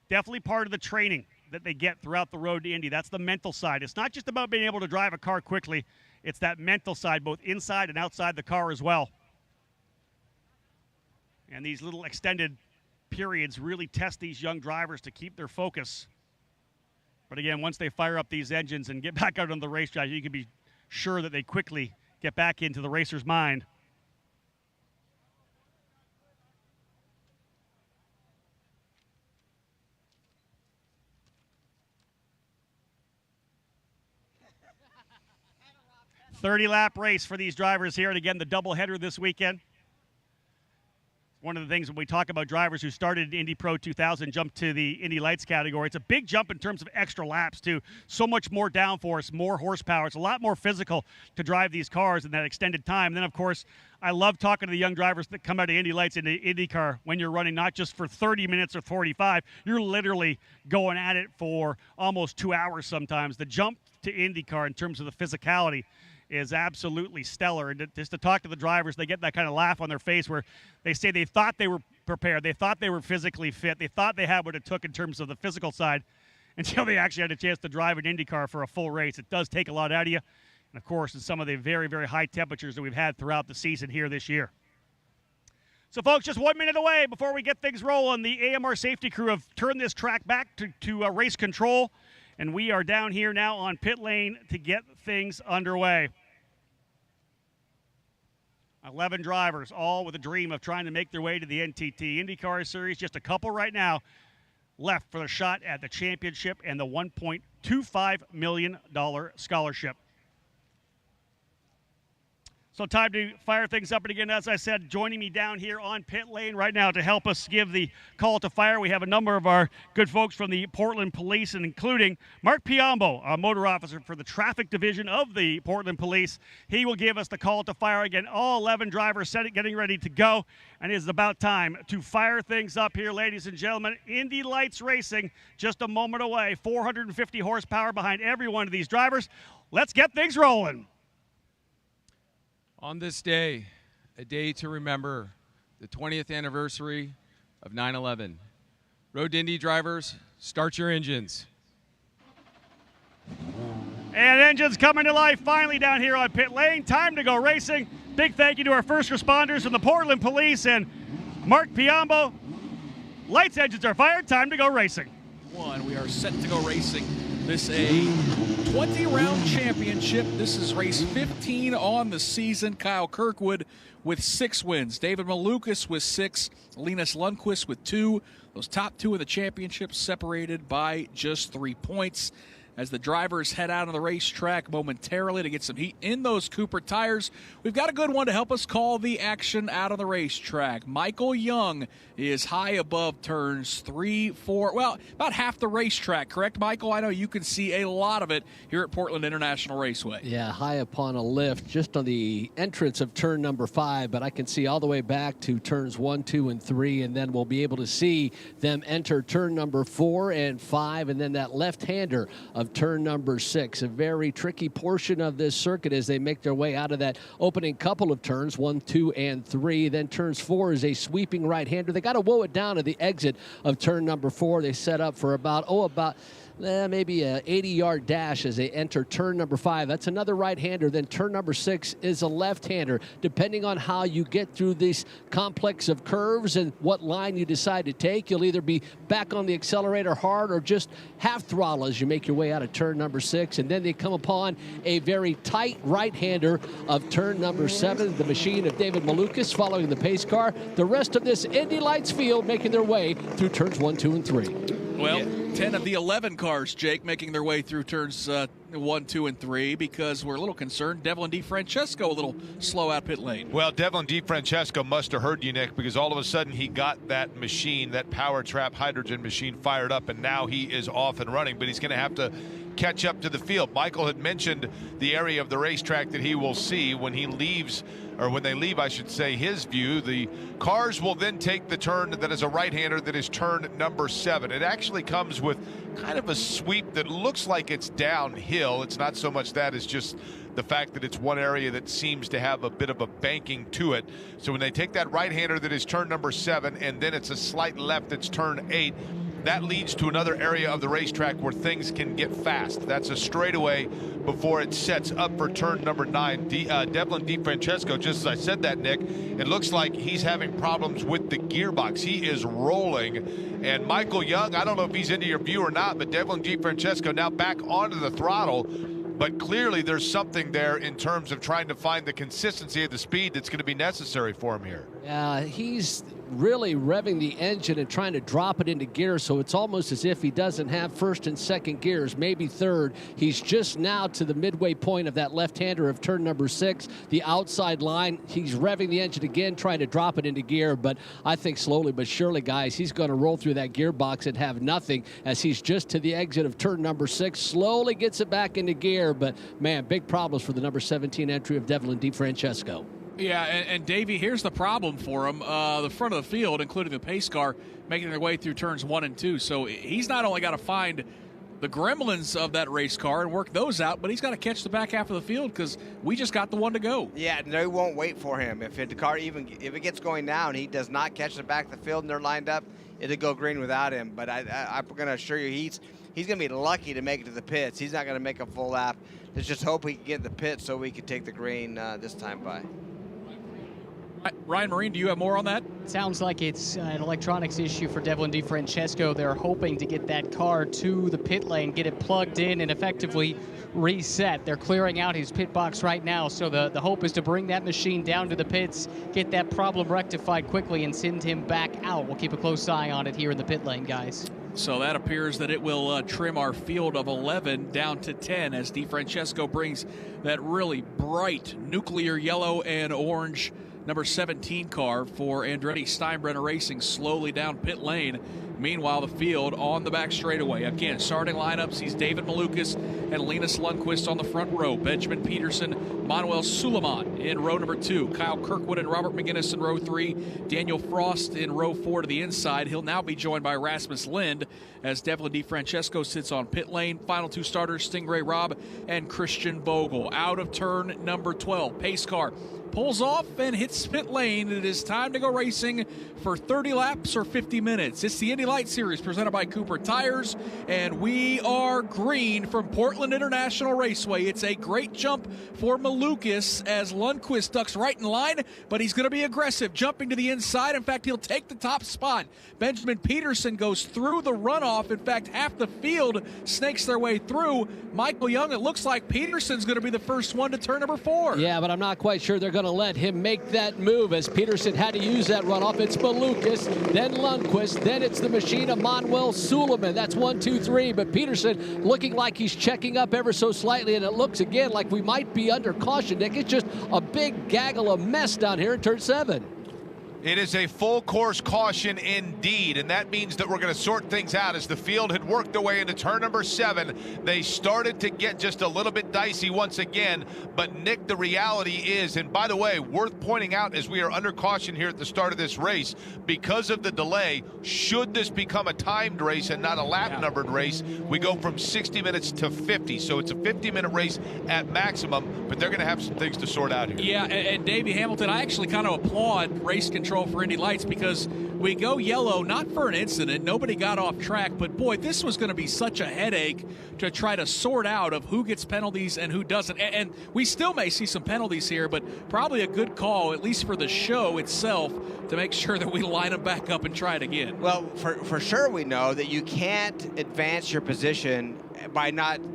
Definitely part of the training that they get throughout the road to Indy. That's the mental side. It's not just about being able to drive a car quickly. It's that mental side, both inside and outside the car as well. And these little extended periods really test these young drivers to keep their focus. But again, once they fire up these engines and get back out on the racetrack, you can be sure that they quickly get back into the racer's mind. .30-lap race for these drivers here, and again, the doubleheader this weekend. One of the things when we talk about drivers who started in Indy Pro 2000 jumped to the Indy Lights category, it's a big jump in terms of extra laps too. So much more downforce, more horsepower. It's a lot more physical to drive these cars in that extended time. And then, of course, I love talking to the young drivers that come out of Indy Lights into IndyCar when you're running not just for 30 minutes or 45. You're literally going at it for almost 2 hours sometimes. The jump to IndyCar in terms of the physicality is absolutely stellar. And just to talk to the drivers, they get that kind of laugh on their face where they say they thought they were prepared. They thought they were physically fit. They thought they had what it took in terms of the physical side until they actually had a chance to drive an IndyCar for a full race. It does take a lot out of you. And, of course, in some of the very, very high temperatures that we've had throughout the season here this year. So, folks, just 1 minute away before we get things rolling. The AMR safety crew have turned this track back to race control. And we are down here now on pit lane to get things underway. 11 drivers, all with a dream of trying to make their way to the NTT IndyCar Series. Just a couple right now left for the shot at the championship and the $1.25 million scholarship. So time to fire things up. And again, as I said, joining me down here on pit lane right now to help us give the call to fire, we have a number of our good folks from the Portland Police, and including Mark Piombo, a motor officer for the traffic division of the Portland Police. He will give us the call to fire. Again, all 11 drivers getting ready to go. And it is about time to fire things up here, ladies and gentlemen. Indy Lights Racing just a moment away. 450 horsepower behind every one of these drivers. Let's get things rolling. On this day, a day to remember the 20th anniversary of 9/11. Road to Indy drivers, start your engines. And engines coming to life finally down here on pit lane. Time to go racing. Big thank you to our first responders from the Portland Police and Mark Piombo. Lights, engines are fired. Time to go racing. We are set to go racing. This a 20-round championship. This is race 15 on the season. Kyle Kirkwood with 6 wins. David Malukas with 6. Linus Lundqvist with 2. Those top 2 of the championship separated by just 3 points. As the drivers head out on the racetrack momentarily to get some heat in those Cooper tires, we've got a good one to help us call the action out on the racetrack. Michael Young is high above turns 3, 4, well, about half the racetrack, correct, Michael? I know you can see a lot of it here at Portland International Raceway. Yeah, high upon a lift just on the entrance of turn number 5, but I can see all the way back to turns 1, 2, and 3, and then we'll be able to see them enter turn number 4 and 5, and then that left-hander of turn number 6. A very tricky portion of this circuit as they make their way out of that opening couple of turns, 1, 2, and 3. Then turns 4 is a sweeping right-hander. They got to woe it down at the exit of turn number 4. They set up for about maybe a 80-yard dash as they enter turn number 5. That's another right-hander. Then turn number 6 is a left-hander. Depending on how you get through this complex of curves and what line you decide to take, you'll either be back on the accelerator hard or just half throttle as you make your way out of turn number 6. And then they come upon a very tight right-hander of turn number 7, the machine of David Malukas following the pace car. The rest of this Indy Lights field making their way through turns 1, 2, and 3. Well, 10 of the 11 cars, Jake, making their way through turns 1, 2, and 3 because we're a little concerned. Devlin DeFrancesco a little slow out pit lane. Well, Devlin DeFrancesco must have heard you, Nick, because all of a sudden he got that machine, that Power Trap hydrogen machine fired up, and now he is off and running, but he's going to have to catch up to the field. Michael had mentioned the area of the racetrack that he will see when he leaves, or when they leave, I should say, his view. The cars will then take the turn that is a right-hander that is turn number 7. It actually comes with kind of a sweep that looks like it's downhill. It's not so much that, it's just the fact that it's one area that seems to have a bit of a banking to it. So when they take that right-hander that is turn number 7, and then it's a slight left that's turn 8, that leads to another area of the racetrack where things can get fast. That's a straightaway before it sets up for turn number 9. Devlin DeFrancesco, just as I said that, Nick, it looks like he's having problems with the gearbox. He is rolling. And Michael Young, I don't know if he's into your view or not, but Devlin DeFrancesco now back onto the throttle. But clearly there's something there in terms of trying to find the consistency of the speed that's going to be necessary for him here. Yeah, he's really revving the engine and trying to drop it into gear, so it's almost as if he doesn't have first and second gears, maybe third. He's just now to the midway point of that left-hander of turn number 6, the outside line. He's revving the engine again, trying to drop it into gear, but I think slowly but surely, guys, he's going to roll through that gearbox and have nothing as he's just to the exit of turn number 6, slowly gets it back into gear, but man, big problems for the number 17 entry of Devlin DeFrancesco. Yeah, and Davey, here's the problem for him. The front of the field, including the pace car, making their way through turns 1 and 2. So he's not only got to find the gremlins of that race car and work those out, but he's got to catch the back half of the field because we just got the one to go. Yeah, they won't wait for him. If the car, even if it gets going down, he does not catch the back of the field and they're lined up, it'll go green without him. But I'm going to assure you he's going to be lucky to make it to the pits. He's not going to make a full lap. Let's just hope he can get in the pits so we can take the green this time by. Ryan Marine, do you have more on that? Sounds like it's an electronics issue for Devlin DeFrancesco. They're hoping to get that car to the pit lane, get it plugged in, and effectively reset. They're clearing out his pit box right now, so the hope is to bring that machine down to the pits, get that problem rectified quickly, and send him back out. We'll keep a close eye on it here in the pit lane, guys. So that appears that it will trim our field of 11 down to 10 as DeFrancesco brings that really bright nuclear yellow and orange number 17 car for Andretti Steinbrenner Racing slowly down pit lane. Meanwhile, the field on the back straightaway. Again, starting lineup sees David Malukas and Linus Lundqvist on the front row. Benjamin Peterson, Manuel Suleiman in row number 2. Kyle Kirkwood and Robert McGinnis in row 3. Daniel Frost in row 4 to the inside. He'll now be joined by Rasmus Lind as Devlin DeFrancesco sits on pit lane. Final 2 starters, Stingray Robb and Christian Bogle. Out of turn number 12. Pace car pulls off and hits pit lane. It is time to go racing for 30 laps or 50 minutes. It's the Indy Light Series presented by Cooper Tires, and we are green from Portland International Raceway. It's a great jump for Malukas as Lundqvist ducks right in line, but he's going to be aggressive, jumping to the inside. In fact, he'll take the top spot. Benjamin Peterson goes through the runoff. In fact, half the field snakes their way through. Michael Young, it looks like Peterson's going to be the first one to turn number 4. Yeah, but I'm not quite sure they're going to let him make that move as Peterson had to use that runoff. It's Malukas, then Lundqvist, then it's the machine of Manuel Suleiman. That's 1, 2, 3, but Peterson looking like he's checking up ever so slightly, and it looks again like we might be under caution, Nick. It's just a big gaggle of mess down here in turn 7. It is a full course caution indeed, and that means that we're going to sort things out. As the field had worked their way into turn number 7, they started to get just a little bit dicey once again. But Nick, the reality is, and by the way, worth pointing out as we are under caution here at the start of this race, because of the delay, should this become a timed race and not a lap numbered race, we go from 60 minutes to 50. So it's a 50-minute race at maximum, but they're going to have some things to sort out here. Yeah, and Davey Hamilton, I actually kind of applaud race control for Indy Lights because we go yellow not for an incident, nobody got off track, but boy, this was going to be such a headache to try to sort out of who gets penalties and who doesn't, and we still may see some penalties here, but probably a good call, at least for the show itself, to make sure that we line them back up and try it again. Well, for sure we know that you can't advance your position by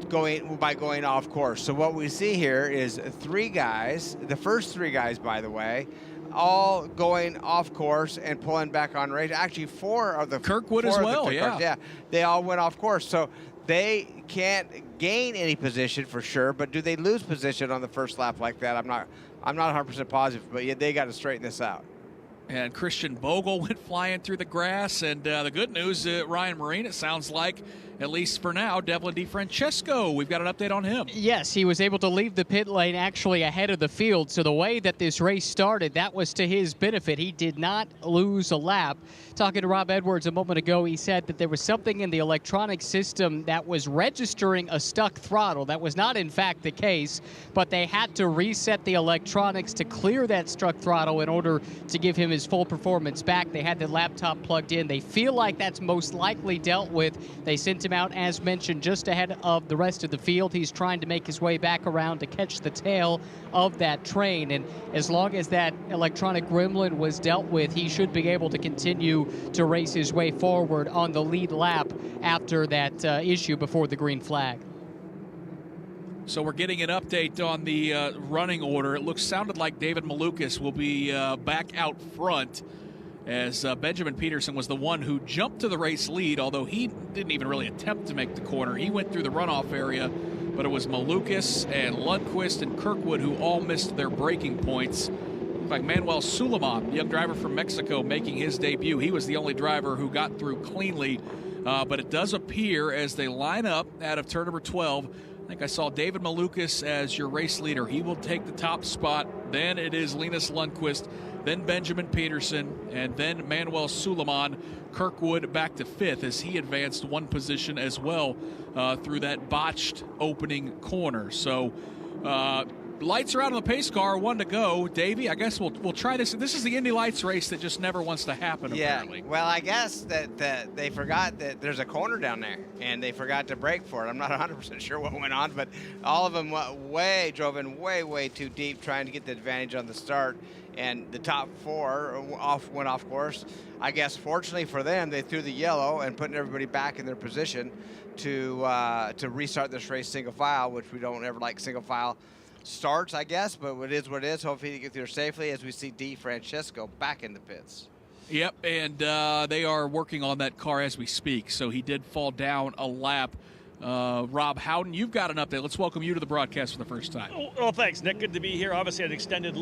going off course. So what we see here is 3 guys, the first 3 guys, by the way, all going off course and pulling back on race. Actually, 4 of the Kirkwood as well, yeah, they all went off course. So they can't gain any position for sure, but do they lose position on the first lap like that? I'm not 100% positive, but yeah, they got to straighten this out. And Christian Bogle went flying through the grass, and the good news, Ryan Marine, it sounds like, at least for now, Devlin DeFrancesco, we've got an update on him. Yes, he was able to leave the pit lane actually ahead of the field. So the way that this race started, that was to his benefit. He did not lose a lap. Talking to Rob Edwards a moment ago, he said that there was something in the electronic system that was registering a stuck throttle. That was not, in fact, the case, but they had to reset the electronics to clear that stuck throttle in order to give him his his full performance back. They had the laptop plugged in. They feel like that's most likely dealt with. They sent him out, as mentioned, just ahead of the rest of the field. He's trying to make his way back around to catch the tail of that train. And as long as that electronic gremlin was dealt with, he should be able to continue to race his way forward on the lead lap after that issue before the green flag. So we're getting an update on the running order. It sounded like David Malukas will be back out front, as Benjamin Peterson was the one who jumped to the race lead, although he didn't even really attempt to make the corner. He went through the runoff area, but it was Malukas and Lundqvist and Kirkwood who all missed their braking points. Looked like Manuel Suleiman, the young driver from Mexico, making his debut. He was the only driver who got through cleanly, but it does appear as they line up out of turn number 12, I think I saw David Malukas as your race leader. He will take the top spot. Then it is Linus Lundqvist, then Benjamin Peterson, and then Manuel Suleiman. Kirkwood back to 5th as he advanced one position as well through that botched opening corner. So lights are out on the pace car, 1 to go. Davey, I guess we'll try this. This is the Indy Lights race that just never wants to happen, apparently. Well, I guess that they forgot that there's a corner down there, and they forgot to brake for it. I'm not 100% sure what went on, but all of them drove in way too deep trying to get the advantage on the start, and the top 4 went off course. I guess fortunately for them, they threw the yellow and putting everybody back in their position to restart this race single file, which we don't ever like single file starts, I guess, but it is what it is. Hopefully he gets there safely as we see D. Francesco back in the pits. Yep, and they are working on that car as we speak, so he did fall down a lap. Rob Howden, you've got an update. Let's welcome you to the broadcast for the first time. Well, thanks, Nick. Good to be here. Obviously, an extended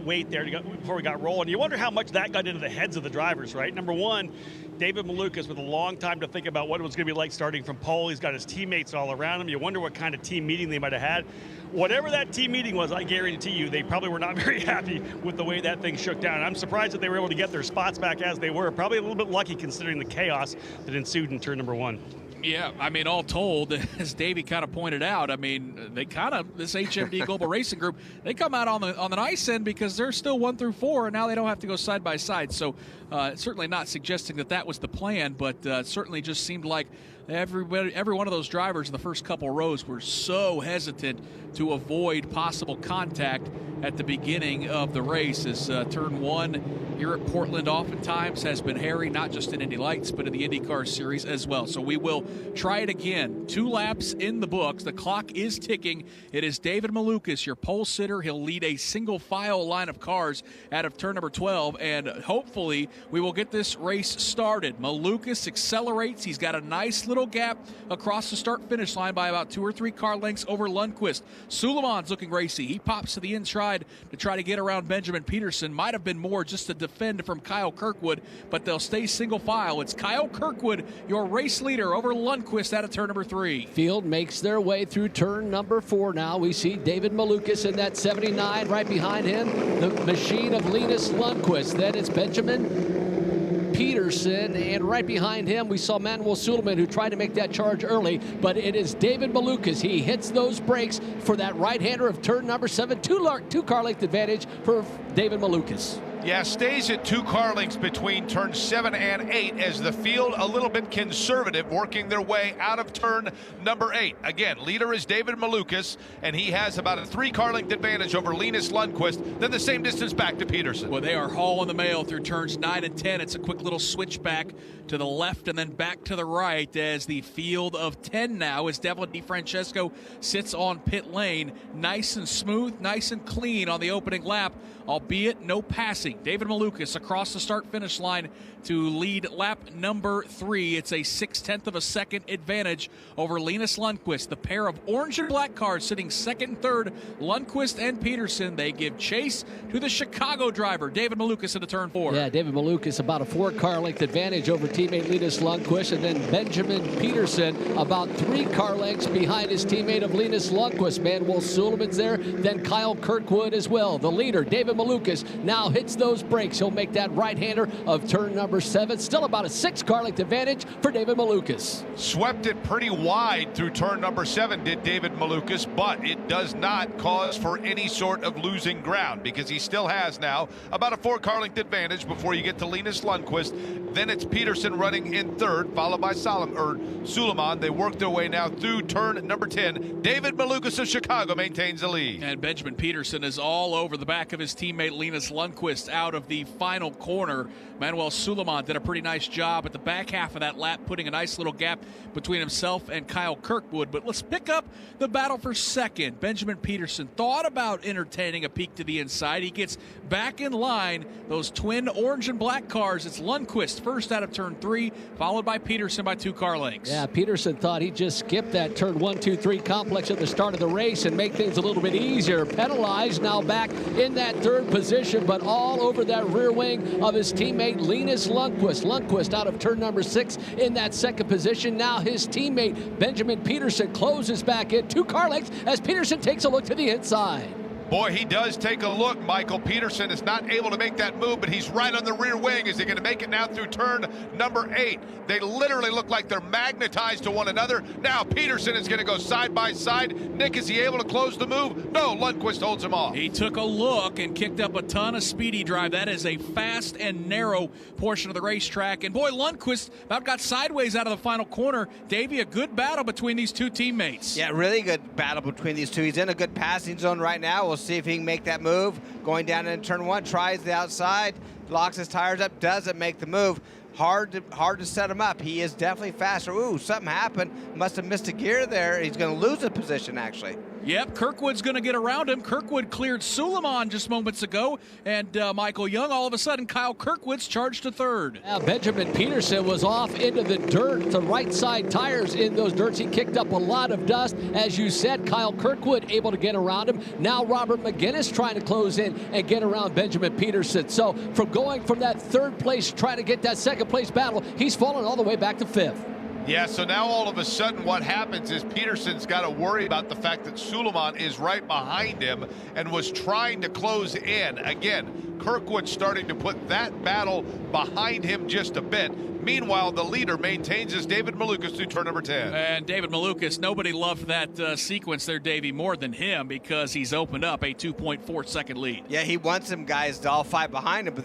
wait there before we got rolling. You wonder how much that got into the heads of the drivers, right? Number one, David Malukas with a long time to think about what it was going to be like starting from pole. He's got his teammates all around him. You wonder what kind of team meeting they might have had. Whatever that team meeting was, I guarantee you, they probably were not very happy with the way that thing shook down. I'm surprised that they were able to get their spots back as they were. Probably a little bit lucky considering the chaos that ensued in turn number 1. Yeah, I mean, all told, as Davey kind of pointed out, I mean, they this HMD Global Racing Group, they come out on the nice end because they're still 1 through 4, and now they don't have to go side by side. So certainly not suggesting that was the plan, but it certainly just seemed like every one of those drivers in the first couple rows were so hesitant to avoid possible contact at the beginning of the race, as turn 1 here at Portland oftentimes has been hairy, not just in Indy Lights, but in the IndyCar Series as well. So we will try it again. 2 laps in the books. The clock is ticking. It is David Malukas, your pole sitter. He'll lead a single file line of cars out of turn number 12, and hopefully we will get this race started. Malukas accelerates. He's got a nice little gap across the start-finish line by about 2 or 3 car lengths over Lundqvist. Suleiman's looking racy. He pops to the inside to try to get around Benjamin Peterson. Might have been more just to defend from Kyle Kirkwood, but they'll stay single file. It's Kyle Kirkwood, your race leader, over Lundqvist out of turn number 3. Field makes their way through turn number 4 now. We see David Malukas in that 79. Right behind him, the machine of Linus Lundqvist. Then it's Benjamin Peterson, and right behind him we saw Manuel Suleiman, who tried to make that charge early, but it is David Malukas. He hits those brakes for that right-hander of turn number 7. 2 car length advantage for David Malukas. Yeah, stays at 2 car lengths between turn 7 and 8 as the field a little bit conservative, working their way out of turn number 8. Again, leader is David Malukas, and he has about a 3 car length advantage over Linus Lundqvist, then the same distance back to Peterson. Well, they are hauling the mail through turns 9 and 10. It's a quick little switchback to the left and then back to the right as the field of 10 now, as Devlin DeFrancesco sits on pit lane. Nice and smooth, nice and clean on the opening lap, albeit no passing. David Malukas across the start-finish line to lead lap number 3. It's a 0.6 of a second advantage over Linus Lundqvist. The pair of orange and black cars sitting 2nd and 3rd, Lundqvist and Peterson. They give chase to the Chicago driver, David Malukas, into turn 4. Yeah, David Malukas about a 4 car length advantage over teammate Linus Lundqvist, and then Benjamin Peterson about 3 car lengths behind his teammate of Linus Lundqvist. Manuel Suleiman's there, then Kyle Kirkwood as well. The leader, David Malukas, now hits those brakes. He'll make that right-hander of turn number 7. Still about a 6 car length advantage for David Malukas. Swept it pretty wide through turn number 7, did David Malukas, but it does not cause for any sort of losing ground because he still has now about a 4-car length advantage before you get to Linus Lundqvist. Then it's Peterson running in third, followed by Suleiman. They work their way now through turn number 10. David Malukas of Chicago maintains the lead. And Benjamin Peterson is all over the back of his teammate Linus Lundqvist out of the final corner. Manuel Suleiman did a pretty nice job at the back half of that lap, putting a nice little gap between himself and Kyle Kirkwood. But let's pick up the battle for second. Benjamin Peterson thought about entertaining a peek to the inside. He gets back in line. Those twin orange and black cars. It's Lundqvist first out of turn 3, followed by Peterson by 2 car lengths. Yeah, Peterson thought he'd just skip that turn 1, 2, 3 complex at the start of the race and make things a little bit easier. Penalized, now back in that third position, but all over that rear wing of his teammate Linus Lundqvist. Lundqvist out of turn number 6 in that second position. Now his teammate Benjamin Peterson closes back in 2 car lengths as Peterson takes a look to the inside. Boy, he does take a look, Michael. Peterson is not able to make that move, but he's right on the rear wing. Is he going to make it now through turn number 8? They literally look like they're magnetized to one another. Now Peterson is going to go side by side. Nick, is he able to close the move? No, Lundqvist holds him off. He took a look and kicked up a ton of speedy drive. That is a fast and narrow portion of the racetrack. And boy, Lundqvist about got sideways out of the final corner. Davey, a good battle between these two teammates. Yeah, really good battle between these two. He's in a good passing zone right now. We'll see if he can make that move. Going down in turn 1, tries the outside, locks his tires up, doesn't make the move. Hard to set him up. He is definitely faster. Ooh, something happened. Must have missed a gear there. He's going to lose a position, actually. Yep, Kirkwood's going to get around him. Kirkwood cleared Suleiman just moments ago, and Michael Young, all of a sudden, Kyle Kirkwood's charged to third. Now Benjamin Peterson was off into the dirt, the right side tires in those dirts. He kicked up a lot of dust. As you said, Kyle Kirkwood able to get around him. Now Robert McGinnis trying to close in and get around Benjamin Peterson. So from going from that third place, trying to get that second place battle, he's fallen all the way back to 5th. Yeah, so now all of a sudden what happens is Peterson's got to worry about the fact that Suleiman is right behind him and was trying to close in. Again, Kirkwood starting to put that battle behind him just a bit. Meanwhile, the leader maintains his David Malukas through turn number 10. And David Malukas, nobody loved that sequence there, Davey, more than him because he's opened up a 2.4 second lead. Yeah, he wants some guys to all fight behind him, but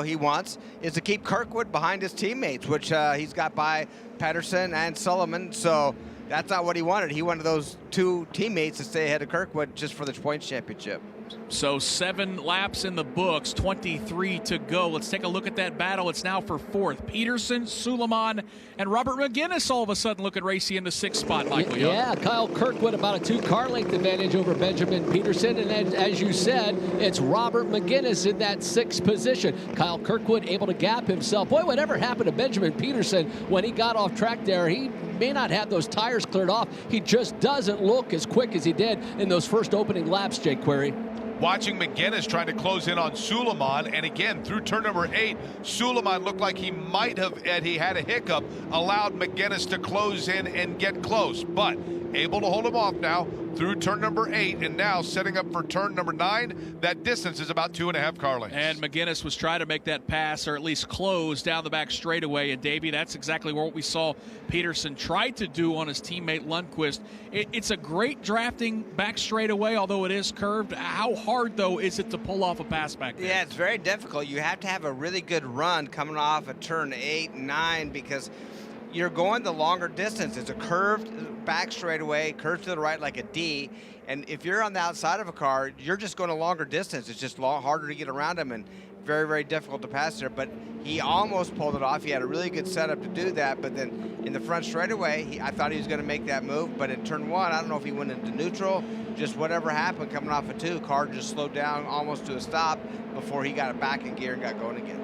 he wants is to keep Kirkwood behind his teammates, which he's got by Pedersen and Sullivan. So that's not what he wanted. He wanted those 2 teammates to stay ahead of Kirkwood just for the points championship. So 7 laps in the books, 23 to go. Let's take a look at that battle. It's now for 4th. Peterson, Suleiman, and Robert McGinnis all of a sudden looking racy in the 6th spot, Michael Young. Yeah, Kyle Kirkwood about a 2 car length advantage over Benjamin Peterson. And then, as you said, it's Robert McGinnis in that 6th position. Kyle Kirkwood able to gap himself. Boy, whatever happened to Benjamin Peterson when he got off track there? He may not have those tires cleared off. He just doesn't look as quick as he did in those first opening laps, Jake Query. Watching McGinnis trying to close in on Suleiman, and again, through turn number 8, Suleiman looked like he might have, he had a hiccup, allowed McGinnis to close in and get close, but able to hold him off now through turn number 8, and now setting up for turn number 9. That distance is about 2.5 car lengths. And McGinnis was trying to make that pass, or at least close down the back straightaway, and Davey, that's exactly what we saw Peterson tried to do on his teammate Lundqvist. It's a great drafting back straightaway, although it is curved. How hard, though, is it to pull off a pass back there? Yeah, it's very difficult. You have to have a really good run coming off at turn 8 and 9 because you're going the longer distance. It's a curved back straightaway, curved to the right like a D, and if you're on the outside of a car, you're just going a longer distance. It's just harder to get around him and very, very difficult to pass there, but he almost pulled it off. He had a really good setup to do that, but then in the front straightaway, I thought he was going to make that move, but in turn 1, I don't know if he went into neutral, just whatever happened coming off of 2, car just slowed down almost to a stop before he got it back in gear and got going again.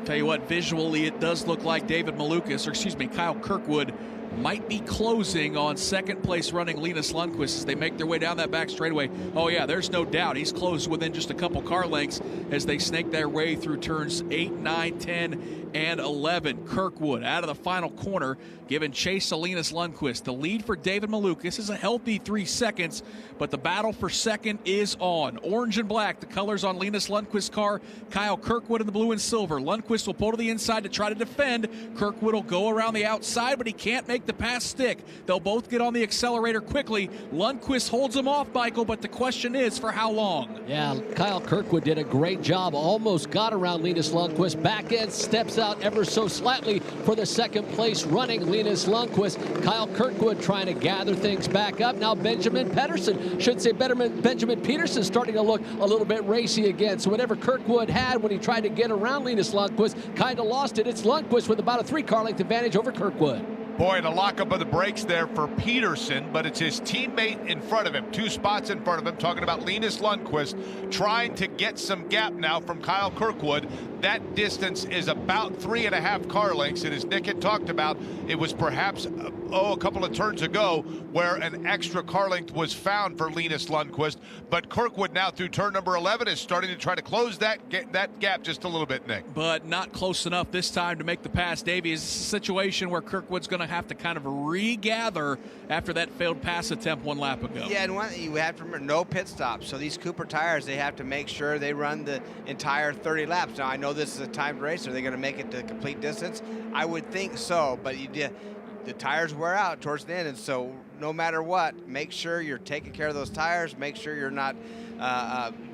Tell you what, visually it does look like David Malukas, or excuse me, Kyle Kirkwood might be closing on second place running Linus Lundqvist as they make their way down that back straightaway. Oh yeah, there's no doubt. He's closed within just a couple car lengths as they snake their way through turns 8, 9, 10, and 11. Kirkwood out of the final corner, giving chase to Linus Lundqvist. The lead for David Malukas is a healthy 3 seconds, but the battle for second is on. Orange and black, the colors on Linus Lundqvist's car. Kyle Kirkwood in the blue and silver. Lundqvist will pull to the inside to try to defend. Kirkwood will go around the outside, but he can't make make the pass stick. They'll both get on the accelerator quickly. Lundqvist holds them off, Michael, but the question is for how long? Yeah, Kyle Kirkwood did a great job. Almost got around Linus Lundqvist. Back end steps out ever so slightly for the second place running Linus Lundqvist. Kyle Kirkwood trying to gather things back up. Now Benjamin Benjamin Peterson starting to look a little bit racy again. So whatever Kirkwood had when he tried to get around Linus Lundqvist, kind of lost it. It's Lundqvist with about a 3-car length advantage over Kirkwood. Boy, and a lockup of the brakes there for Peterson, but it's his teammate in front of him, 2 spots in front of him, talking about Linus Lundqvist trying to get some gap now from Kyle Kirkwood. That distance is about 3.5 car lengths, and as Nick had talked about, it was perhaps a couple of turns ago where an extra car length was found for Linus Lundqvist, but Kirkwood now through turn number 11 is starting to try to close that gap just a little bit, Nick. But not close enough this time to make the pass. Davey, is a situation where Kirkwood's going to have to kind of regather after that failed pass attempt 1 lap ago. Yeah, and you have to remember, no pit stops. So these Cooper tires, they have to make sure they run the entire 30 laps. Now, I know this is a timed race. Are they going to make it to complete distance? I would think so, but the tires wear out towards the end, and so no matter what, make sure you're taking care of those tires. Make sure you're not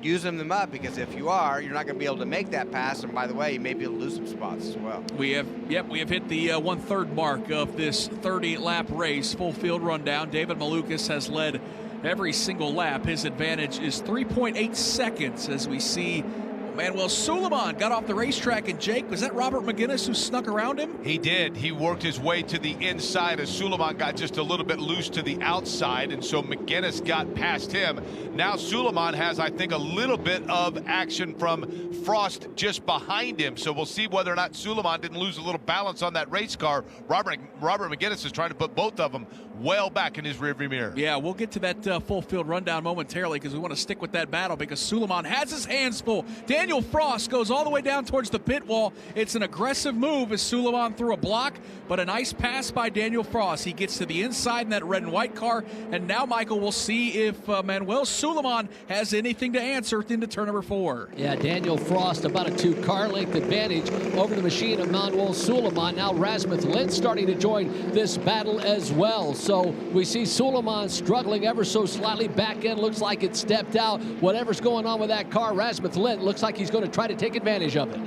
using them up, because if you are, you're not going to be able to make that pass. And by the way, you may be able to lose some spots as well. We have hit the 1/3 mark of this 30-lap race. Full field rundown. David Malukas has led every single lap. His advantage is 3.8 seconds as we see Manuel Suleiman got off the racetrack, and Jake, was that Robert McGinnis who snuck around him? He did. He worked his way to the inside as Suleiman got just a little bit loose to the outside, and so McGinnis got past him. Now Suleiman has, I think, a little bit of action from Frost just behind him, so we'll see whether or not Suleiman didn't lose a little balance on that race car. Robert McGinnis is trying to put both of them well back in his rearview mirror. Yeah, we'll get to that full field rundown momentarily, because we want to stick with that battle, because Suleiman has his hands full. Daniel Frost goes all the way down towards the pit wall. It's an aggressive move as Suleiman threw a block, but a nice pass by Daniel Frost. He gets to the inside in that red and white car, and now, Michael, we'll see if Manuel Suleiman has anything to answer into turn number 4. Yeah, Daniel Frost about a 2-car length advantage over the machine of Manuel Suleiman. Now Rasmus Lind starting to join this battle as well. So we see Suleiman struggling ever so slightly. Back end looks like it stepped out. Whatever's going on with that car, Rasmus Lind looks like he's going to try to take advantage of it.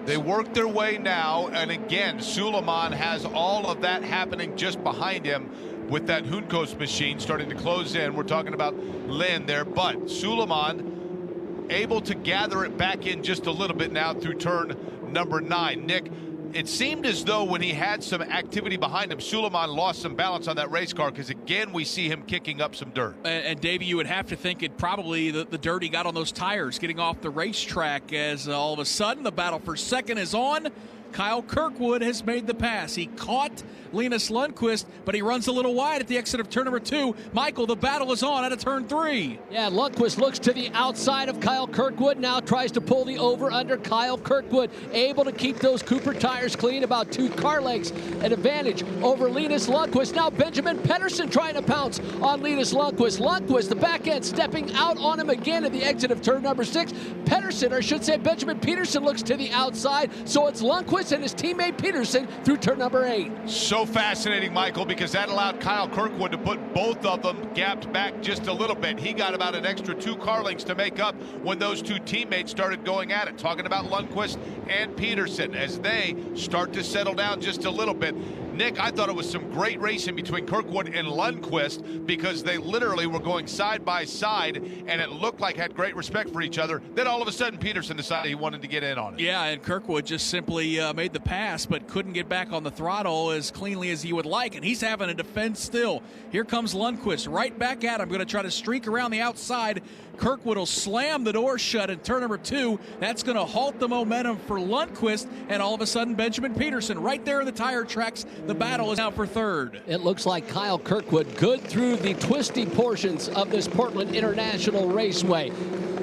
They work their way now, and again, Suleiman has all of that happening just behind him with that Hunkos machine starting to close in. We're talking about Lynn there, but Suleiman able to gather it back in just a little bit now through turn number 9. Nick, it seemed as though when he had some activity behind him, Suleiman lost some balance on that race car, because again we see him kicking up some dirt. And Davey, you would have to think it probably the dirt he got on those tires getting off the racetrack, as all of a sudden the battle for second is on. Kyle Kirkwood has made the pass. He caught Linus Lundqvist, but he runs a little wide at the exit of turn number 2. Michael, the battle is on out of turn 3. Yeah, Lundqvist looks to the outside of Kyle Kirkwood, now tries to pull the over under Kyle Kirkwood, able to keep those Cooper tires clean, about 2 car lengths, an advantage over Linus Lundqvist. Now Benjamin Pedersen trying to pounce on Linus Lundqvist. Lundqvist, the back end, stepping out on him again at the exit of turn number 6. Pedersen, or I should say Benjamin Peterson, looks to the outside, so it's Lundqvist and his teammate Peterson through turn number 8. So fascinating, Michael, because that allowed Kyle Kirkwood to put both of them gapped back just a little bit. He got about an extra 2 car lengths to make up when those 2 teammates started going at it. Talking about Lundqvist and Peterson as they start to settle down just a little bit. Nick, I thought it was some great racing between Kirkwood and Lundqvist, because they literally were going side by side, and it looked like had great respect for each other. Then all of a sudden, Peterson decided he wanted to get in on it. Yeah, and Kirkwood just simply made the pass, but couldn't get back on the throttle as cleanly as he would like, and he's having to defend still. Here comes Lundqvist right back at him, going to try to streak around the outside. Kirkwood will slam the door shut in turn number 2. That's going to halt the momentum for Lundqvist, and all of a sudden Benjamin Peterson right there in the tire tracks. The battle is out for third. It looks like Kyle Kirkwood good through the twisty portions of this Portland International Raceway.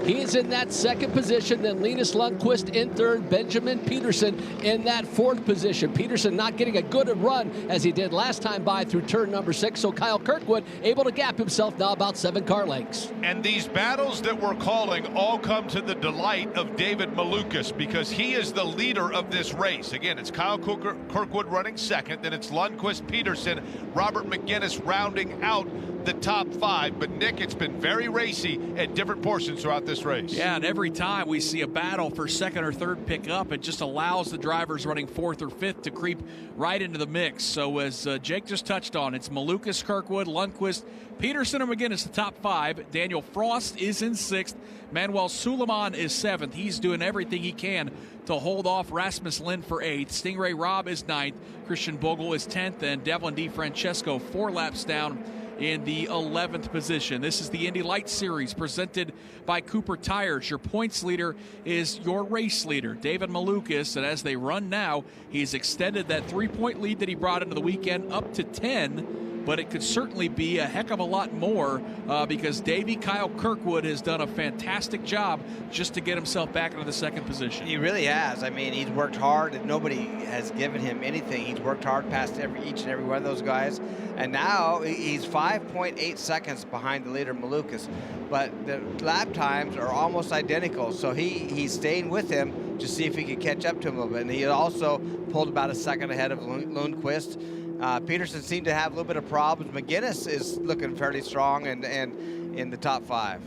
He is in that second position. Then Linus Lundqvist in third. Benjamin Peterson in that fourth position. Peterson not getting a good run as he did last time by through turn number 6. So Kyle Kirkwood able to gap himself now about 7 car lengths. And these battles that we're calling all come to the delight of David Malukas because he is the leader of this race. Again, it's Kyle Kirkwood running second, then it's Lundqvist, Peterson, Robert McGinnis rounding out the top 5. But Nick, it's been very racy at different portions throughout this race. Yeah, and every time we see a battle for second or third pickup, it just allows the drivers running 4th or 5th to creep right into the mix. So as Jake just touched on, it's Malukas, Kirkwood, Lundqvist, Peterson, and McGinnis, the top 5. Daniel Frost is in 6th. Manuel Suleiman is 7th. He's doing everything he can to hold off Rasmus Lind for 8th. Stingray Robb is 9th. Christian Bogle is 10th. And Devlin DiFrancesco 4 laps down in the 11th position. This is the Indy Lights Series presented by Cooper Tires. Your points leader is your race leader, David Malukas, and as they run now, he's extended that 3-point lead that he brought into the weekend up to 10, but it could certainly be a heck of a lot more because Davey Kyle Kirkwood has done a fantastic job just to get himself back into the second position. He really has. I mean, he's worked hard, and nobody has given him anything. He's worked hard past each and every one of those guys, and now he's 5.8 seconds behind the leader, Malukas. But the lap times are almost identical, so he's staying with him to see if he can catch up to him a little bit. And he also pulled about a second ahead of Lundqvist. Peterson seemed to have a little bit of problems. McGinnis is looking fairly strong and in the top 5.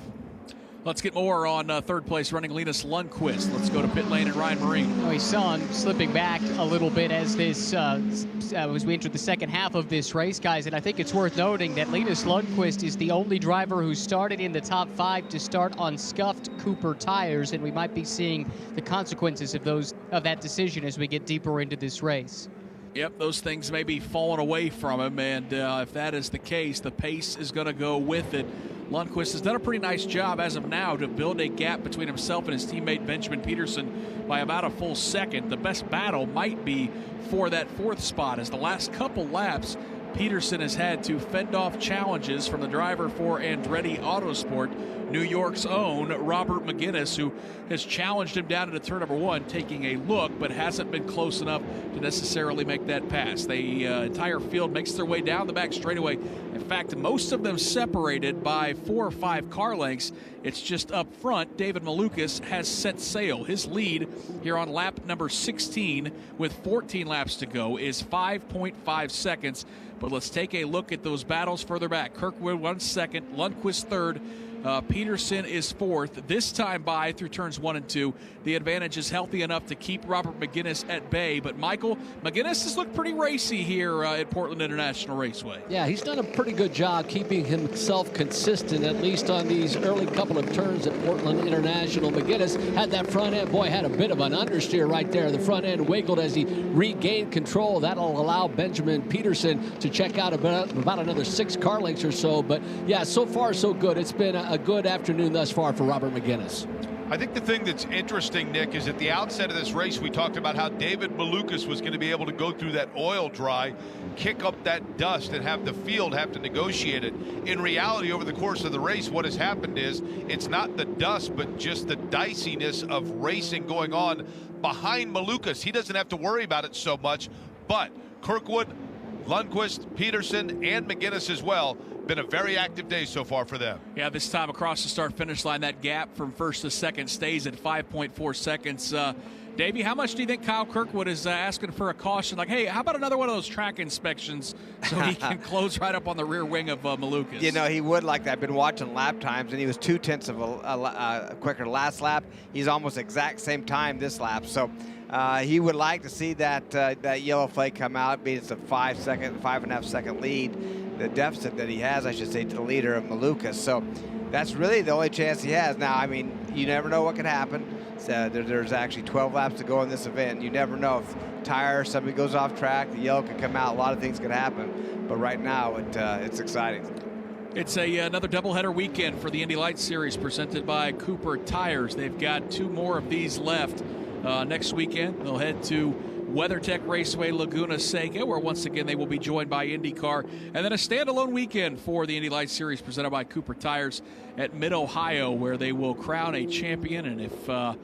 Let's get more on third place running Linus Lundqvist. Let's go to pit lane and Ryan Marine. We saw him slipping back a little bit as this as we entered the second half of this race, guys. And I think it's worth noting that Linus Lundqvist is the only driver who started in the top 5 to start on scuffed Cooper tires, and we might be seeing the consequences of that decision as we get deeper into this race. Yep, those things may be falling away from him, and if that is the case, the pace is going to go with it. Lundqvist has done a pretty nice job as of now to build a gap between himself and his teammate Benjamin Peterson by about a full second. The best battle might be for that 4th spot, as the last couple laps, Peterson has had to fend off challenges from the driver for Andretti Autosport, New York's own Robert McGinnis, who has challenged him down into turn number 1, taking a look, but hasn't been close enough to necessarily make that pass. The entire field makes their way down the back straightaway. In fact, most of them separated by 4 or 5 car lengths. It's just up front, David Malukas has set sail. His lead here on lap number 16 with 14 laps to go is 5.5 seconds. But let's take a look at those battles further back. Kirkwood 1 second, Lundqvist 3rd, Peterson is 4th. This time by through turns 1 and 2. The advantage is healthy enough to keep Robert McGinnis at bay. But Michael, McGinnis has looked pretty racy here at Portland International Raceway. Yeah, he's done a pretty good job keeping himself consistent, at least on these early couple of turns at Portland International. McGinnis had that front end, had a bit of an understeer right there. The front end wiggled as he regained control. That'll allow Benjamin Peterson to check out about another 6 car lengths or so. But yeah, so far so good. It's been a good afternoon thus far for Robert McGinnis. I think the thing that's interesting, Nick, is at the outset of this race, we talked about how David Malukas was going to be able to go through that oil dry, kick up that dust, and have the field have to negotiate it. In reality, over the course of the race, what has happened is it's not the dust, but just the diciness of racing going on behind Malukas. He doesn't have to worry about it so much, but Kirkwood, Lundqvist, Peterson, and McGinnis as well. Been a very active day so far for them. Yeah, this time across the start-finish line, that gap from first to second stays at 5.4 seconds. Davey, how much do you think Kyle Kirkwood is asking for a caution? Like, hey, how about another one of those track inspections so he can close right up on the rear wing of Malukas? You know, he would like that. I've been watching lap times, and he was 0.2 of a quicker last lap. He's almost exact same time this lap. So he would like to see that yellow flag come out, being it's a 5.5 second lead. The deficit that he has, I should say, to the leader of Malukas. So that's really the only chance he has. Now, I mean, you never know what could happen. So there's actually 12 laps to go in this event. You never know if somebody goes off track, the yellow could come out. A lot of things could happen. But right now, it's exciting. It's another doubleheader weekend for the Indy Lights Series presented by Cooper Tires. They've got 2 more of these left. Next weekend, they'll head to WeatherTech Raceway, Laguna Seca, where once again they will be joined by IndyCar. And then a standalone weekend for the Indy Lights Series presented by Cooper Tires at Mid-Ohio, where they will crown a champion. And if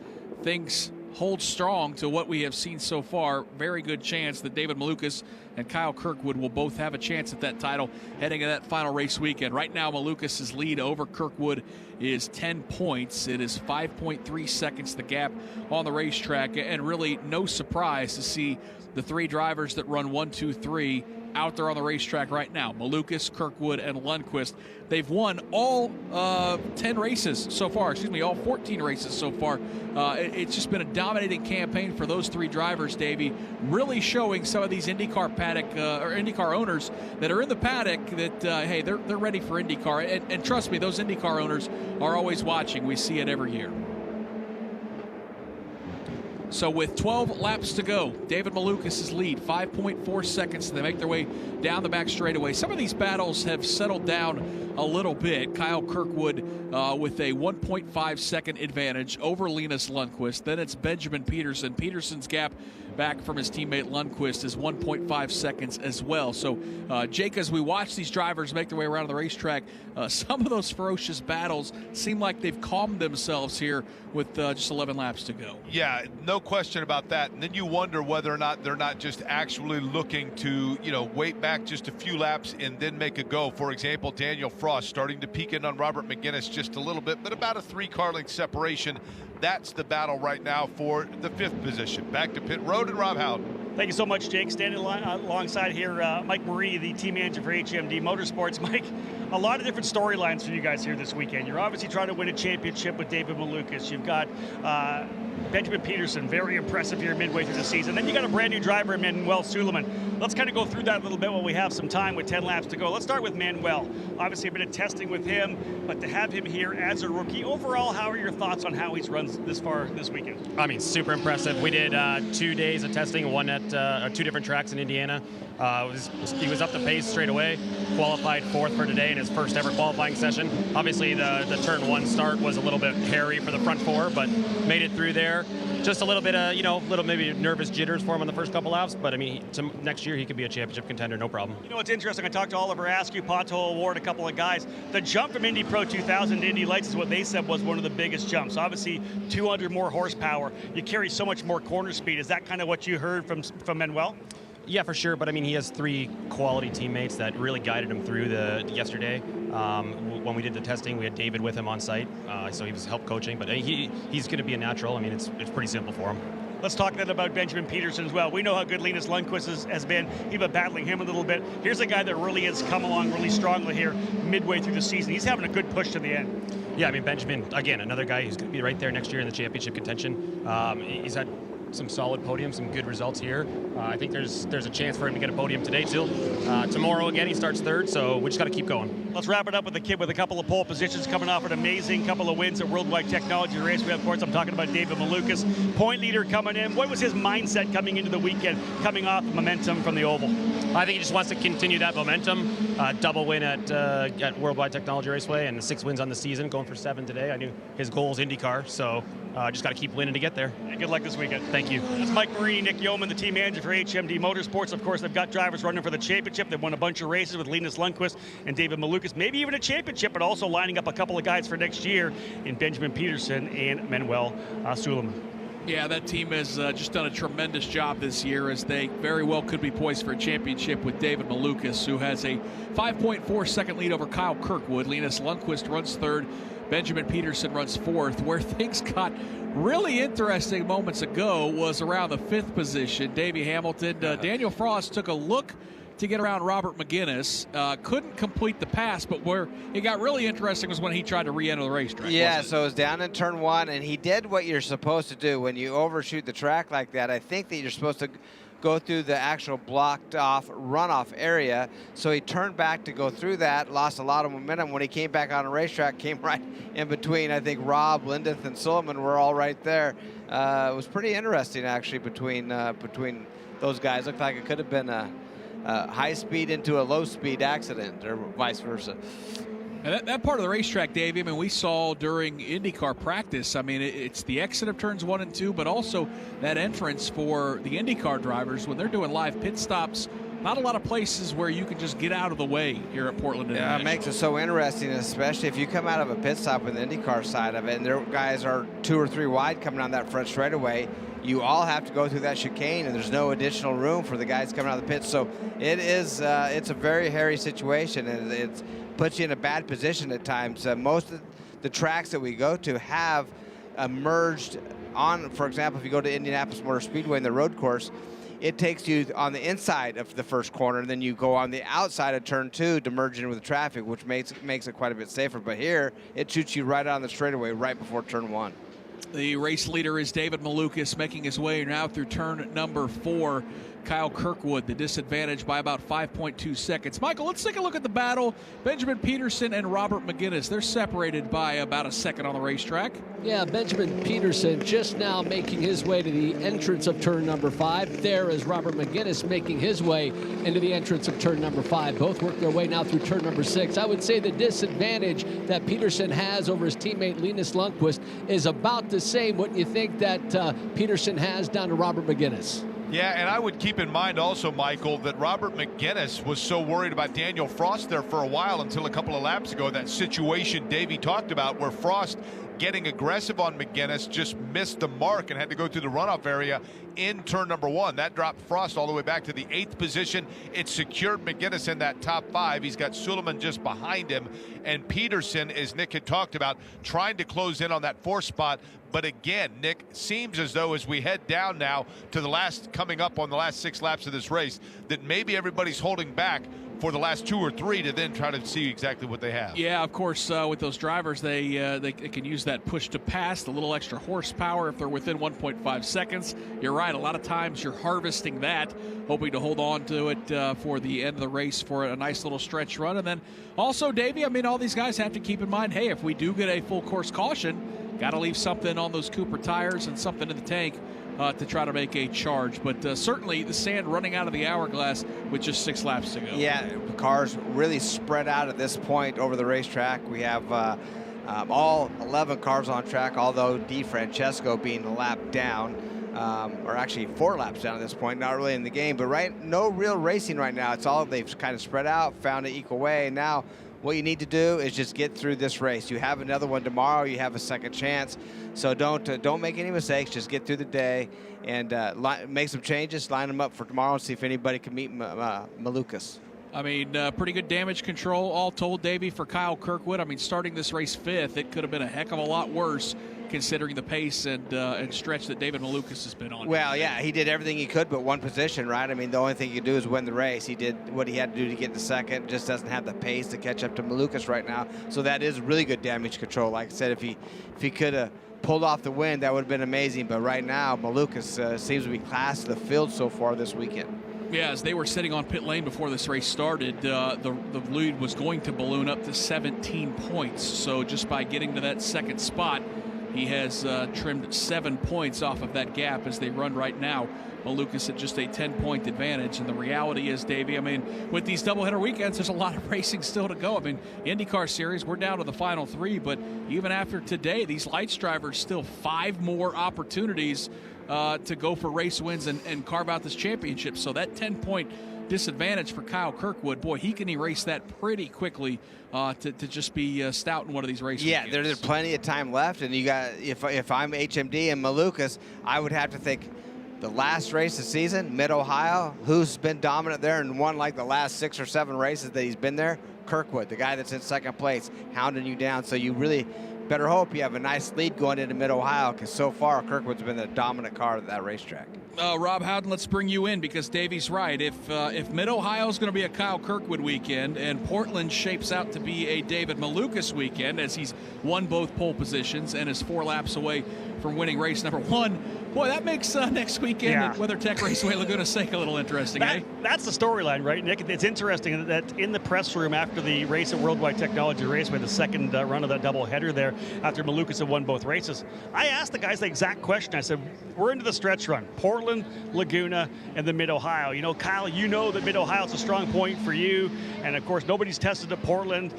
things hold strong to what we have seen so far, very good chance that David Malukas and Kyle Kirkwood will both have a chance at that title heading into that final race weekend. Right now, Malukas' lead over Kirkwood is 10 points. It is 5.3 seconds the gap on the racetrack, and really no surprise to see the three drivers that run 1, 2, 3 out there on the racetrack right now. Malukas, Kirkwood, and Lundqvist. They've won all 10 races so far, all 14 races so far. It's just been a dominating campaign for those three drivers, Davey, really showing some of these IndyCar paddock or IndyCar owners that are in the paddock that, hey, they're ready for IndyCar. And trust me, those IndyCar owners are always watching. We see it every year. So with 12 laps to go, David Malukas' lead, 5.4 seconds. They make their way down the back straightaway. Some of these battles have settled down a little bit. Kyle Kirkwood with a 1.5 second advantage over Linus Lundqvist. Then it's Benjamin Peterson. Peterson's gap back from his teammate Lundqvist is 1.5 seconds as well. So, Jake, as we watch these drivers make their way around the racetrack, some of those ferocious battles seem like they've calmed themselves here with just 11 laps to go. Yeah, no question about that. And then you wonder whether or not they're not just actually looking to, wait back just a few laps and then make a go. For example, Daniel Frost starting to peek in on Robert McGinnis just a little bit, but about a 3-car length separation. That's the battle right now for the 5th position. Back to pit road and Rob Howden. Thank you so much, Jake. Standing alongside here, Mike Marie, the team manager for HMD Motorsports. Mike, a lot of different storylines for you guys here this weekend. You're obviously trying to win a championship with David Malukas. You've got Benjamin Peterson, very impressive here midway through the season. Then you got a brand new driver in Manuel Suleiman. Let's kind of go through that a little bit while we have some time with 10 laps to go. Let's start with Manuel. Obviously a bit of testing with him, but to have him here as a rookie, overall, how are your thoughts on how he's run this far this weekend? I mean, super impressive. We did 2 days of testing, one at 2 different tracks in Indiana. He was up the pace straight away, qualified 4th for today in his first ever qualifying session. Obviously the turn 1 start was a little bit hairy for the front 4, but made it through there. Just a little bit of, little maybe nervous jitters for him on the first couple laps, but I mean, next year he could be a championship contender, no problem. You know what's interesting? I talked to Oliver Askew, Pato O'Ward, a couple of guys. The jump from Indy Pro 2000 to Indy Lights is what they said was one of the biggest jumps. Obviously, 200 more horsepower. You carry so much more corner speed. Is that kind of what you heard from Manuel? Yeah, for sure. But I mean, he has 3 quality teammates that really guided him through yesterday. When we did the testing, we had David with him on site, so he was help coaching. But he's going to be a natural. I mean, it's pretty simple for him. Let's talk then about Benjamin Peterson as well. We know how good Linus Lundqvist has been. You've been battling him a little bit. Here's a guy that really has come along really strongly here midway through the season. He's having a good push to the end. Yeah, I mean, Benjamin, again, another guy who's going to be right there next year in the championship contention. He's had some solid podiums, some good results here. I think there's a chance for him to get a podium today too. Tomorrow again he starts 3rd, so we just got to keep going. Let's wrap it up with a kid with a couple of pole positions, coming off an amazing couple of wins at Worldwide Technology Race. We have, of course, I'm talking about David Malukas, point leader coming in. What was his mindset coming into the weekend, coming off momentum from the Oval? I think he just wants to continue that momentum. Double win at Worldwide Technology Raceway and 6 wins on the season, going for 7 today. I knew his goal is IndyCar, so just got to keep winning to get there. And good luck this weekend. Thank you. That's Mike Marini, Nick Yeoman, the team manager for HMD Motorsports. Of course, they've got drivers running for the championship. They've won a bunch of races with Linus Lundqvist and David Malukas, maybe even a championship, but also lining up a couple of guys for next year in Benjamin Peterson and Manuel Suleiman. Yeah, that team has just done a tremendous job this year, as they very well could be poised for a championship with David Malukas, who has a 5.4 second lead over Kyle Kirkwood. Linus Lundqvist runs 3rd. Benjamin Peterson runs 4th. Where things got really interesting moments ago was around the 5th position. Davey Hamilton, Daniel Frost took a look to get around Robert McGinnis. Couldn't complete the pass, but where it got really interesting was when he tried to re-enter the racetrack. Yeah, so it was down in turn 1, and he did what you're supposed to do. When you overshoot the track like that, I think that you're supposed to go through the actual blocked off runoff area. So he turned back to go through that, lost a lot of momentum. When he came back on the racetrack, came right in between. I think Rob, Lindeth, and Suleiman were all right there. It was pretty interesting, actually, between those guys. Looked like it could have been a high speed into a low speed accident, or vice versa. And that part of the racetrack, Davey, I mean, we saw during IndyCar practice, I mean, it's the exit of turns 1 and 2, but also that entrance for the IndyCar drivers when they're doing live pit stops. Not a lot of places where you can just get out of the way here at Portland International. Yeah, it makes it so interesting, especially if you come out of a pit stop with the IndyCar side of it, and their guys are 2 or 3 wide coming on that front straightaway. You all have to go through that chicane, and there's no additional room for the guys coming out of the pit. So it is, it's a very hairy situation, and it puts you in a bad position at times. Most of the tracks that we go to have merged on. For example, if you go to Indianapolis Motor Speedway in the road course, it takes you on the inside of the first corner, and then you go on the outside of turn 2 to merge in with the traffic, which makes it quite a bit safer. But here, it shoots you right on the straightaway right before turn 1. The race leader is David Malukas, making his way now through turn number 4. Kyle Kirkwood, the disadvantage by about 5.2 seconds. Michael, let's take a look at the battle. Benjamin Peterson and Robert McGinnis, they're separated by about a second on the racetrack. Yeah, Benjamin Peterson just now making his way to the entrance of turn number 5. There is Robert McGinnis making his way into the entrance of turn number 5. Both work their way now through turn number 6. I would say the disadvantage that Peterson has over his teammate Linus Lundqvist is about the same what you think that Peterson has down to Robert McGinnis. Yeah, and I would keep in mind also, Michael, that Robert McGinnis was so worried about Daniel Frost there for a while until a couple of laps ago. That situation Davey talked about where Frost getting aggressive on McGinnis just missed the mark and had to go through the runoff area in turn number 1. That dropped Frost all the way back to the 8th position. It secured McGinnis in that top 5. He's got Suleiman just behind him. And Peterson, as Nick had talked about, trying to close in on that 4th spot. But again, Nick, seems as though as we head down now to the last, coming up on the last 6 laps of this race, that maybe everybody's holding back for the last 2 or 3 to then try to see exactly what they have. Yeah, of course, with those drivers, they can use that push to pass, the little extra horsepower if they're within 1.5 seconds. You're right, a lot of times you're harvesting that, hoping to hold on to it for the end of the race for a nice little stretch run. And then also, Davey, I mean, all these guys have to keep in mind, hey, if we do get a full course caution, got to leave something on those Cooper tires and something in the tank to try to make a charge. But certainly the sand running out of the hourglass with just 6 laps to go. Yeah, cars really spread out at this point over the racetrack. We have all 11 cars on track, although DeFrancesco being a lap down, or actually 4 laps down at this point, not really in the game. But no real racing right now. It's all they've kind of spread out, found an equal way, and now what you need to do is just get through this race. You have another one tomorrow. You have a second chance. So don't make any mistakes. Just get through the day and make some changes, line them up for tomorrow, and see if anybody can meet Malukas. I mean, pretty good damage control, all told, Davey, for Kyle Kirkwood. I mean, starting this race 5th, it could have been a heck of a lot worse considering the pace and stretch that David Malukas has been on. Well, yeah, he did everything he could but one position, right? I mean, the only thing he could do is win the race. He did what he had to do to get to second, just doesn't have the pace to catch up to Malukas right now. So that is really good damage control. Like I said, if he could have pulled off the win, that would have been amazing. But right now, Malukas seems to be class of the field so far this weekend. Yeah, as they were sitting on pit lane before this race started, the lead was going to balloon up to 17 points. So just by getting to that second spot, he has trimmed 7 points off of that gap as they run right now. Malukas at just a 10-point advantage. And the reality is, Davey, I mean, with these doubleheader weekends, there's a lot of racing still to go. I mean, IndyCar Series, we're down to the final 3, but even after today, these lights drivers still 5 more opportunities to go for race wins and carve out this championship. So that 10-point disadvantage for Kyle Kirkwood, boy, he can erase that pretty quickly to just be stout in one of these races. Yeah, there's plenty of time left, and you got if I'm HMD and Malukas, I would have to think the last race of the season, Mid-Ohio, who's been dominant there and won like the last 6 or 7 races that he's been there? Kirkwood, the guy that's in second place, hounding you down. So you really better hope you have a nice lead going into Mid-Ohio, because so far Kirkwood's been the dominant car at that racetrack. Rob Howden, let's bring you in, because Davey's right. If Mid-Ohio is going to be a Kyle Kirkwood weekend and Portland shapes out to be a David Malukas weekend, as he's won both pole positions and is 4 laps away from winning race number 1, boy, that makes next weekend at WeatherTech Raceway Laguna Seca a little interesting, That's the storyline, right, Nick? It's interesting that in the press room after the race at Worldwide Technology Raceway, the second run of that doubleheader there, after Malukas had won both races, I asked the guys the exact question. I said, we're into the stretch run. Portland Portland, Laguna, and the Mid-Ohio. You know, Kyle, you know that Mid-Ohio is a strong point for you. And, of course, nobody's tested at Portland.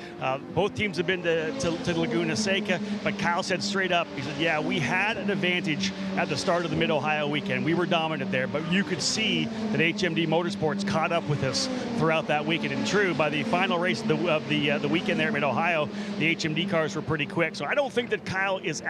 Both teams have been to Laguna Seca. But Kyle said straight up, he said, yeah, we had an advantage at the start of the Mid-Ohio weekend. We were dominant there. But you could see that HMD Motorsports caught up with us throughout that weekend. And true, by the final race of the weekend there at Mid-Ohio, the HMD cars were pretty quick. So I don't think that Kyle is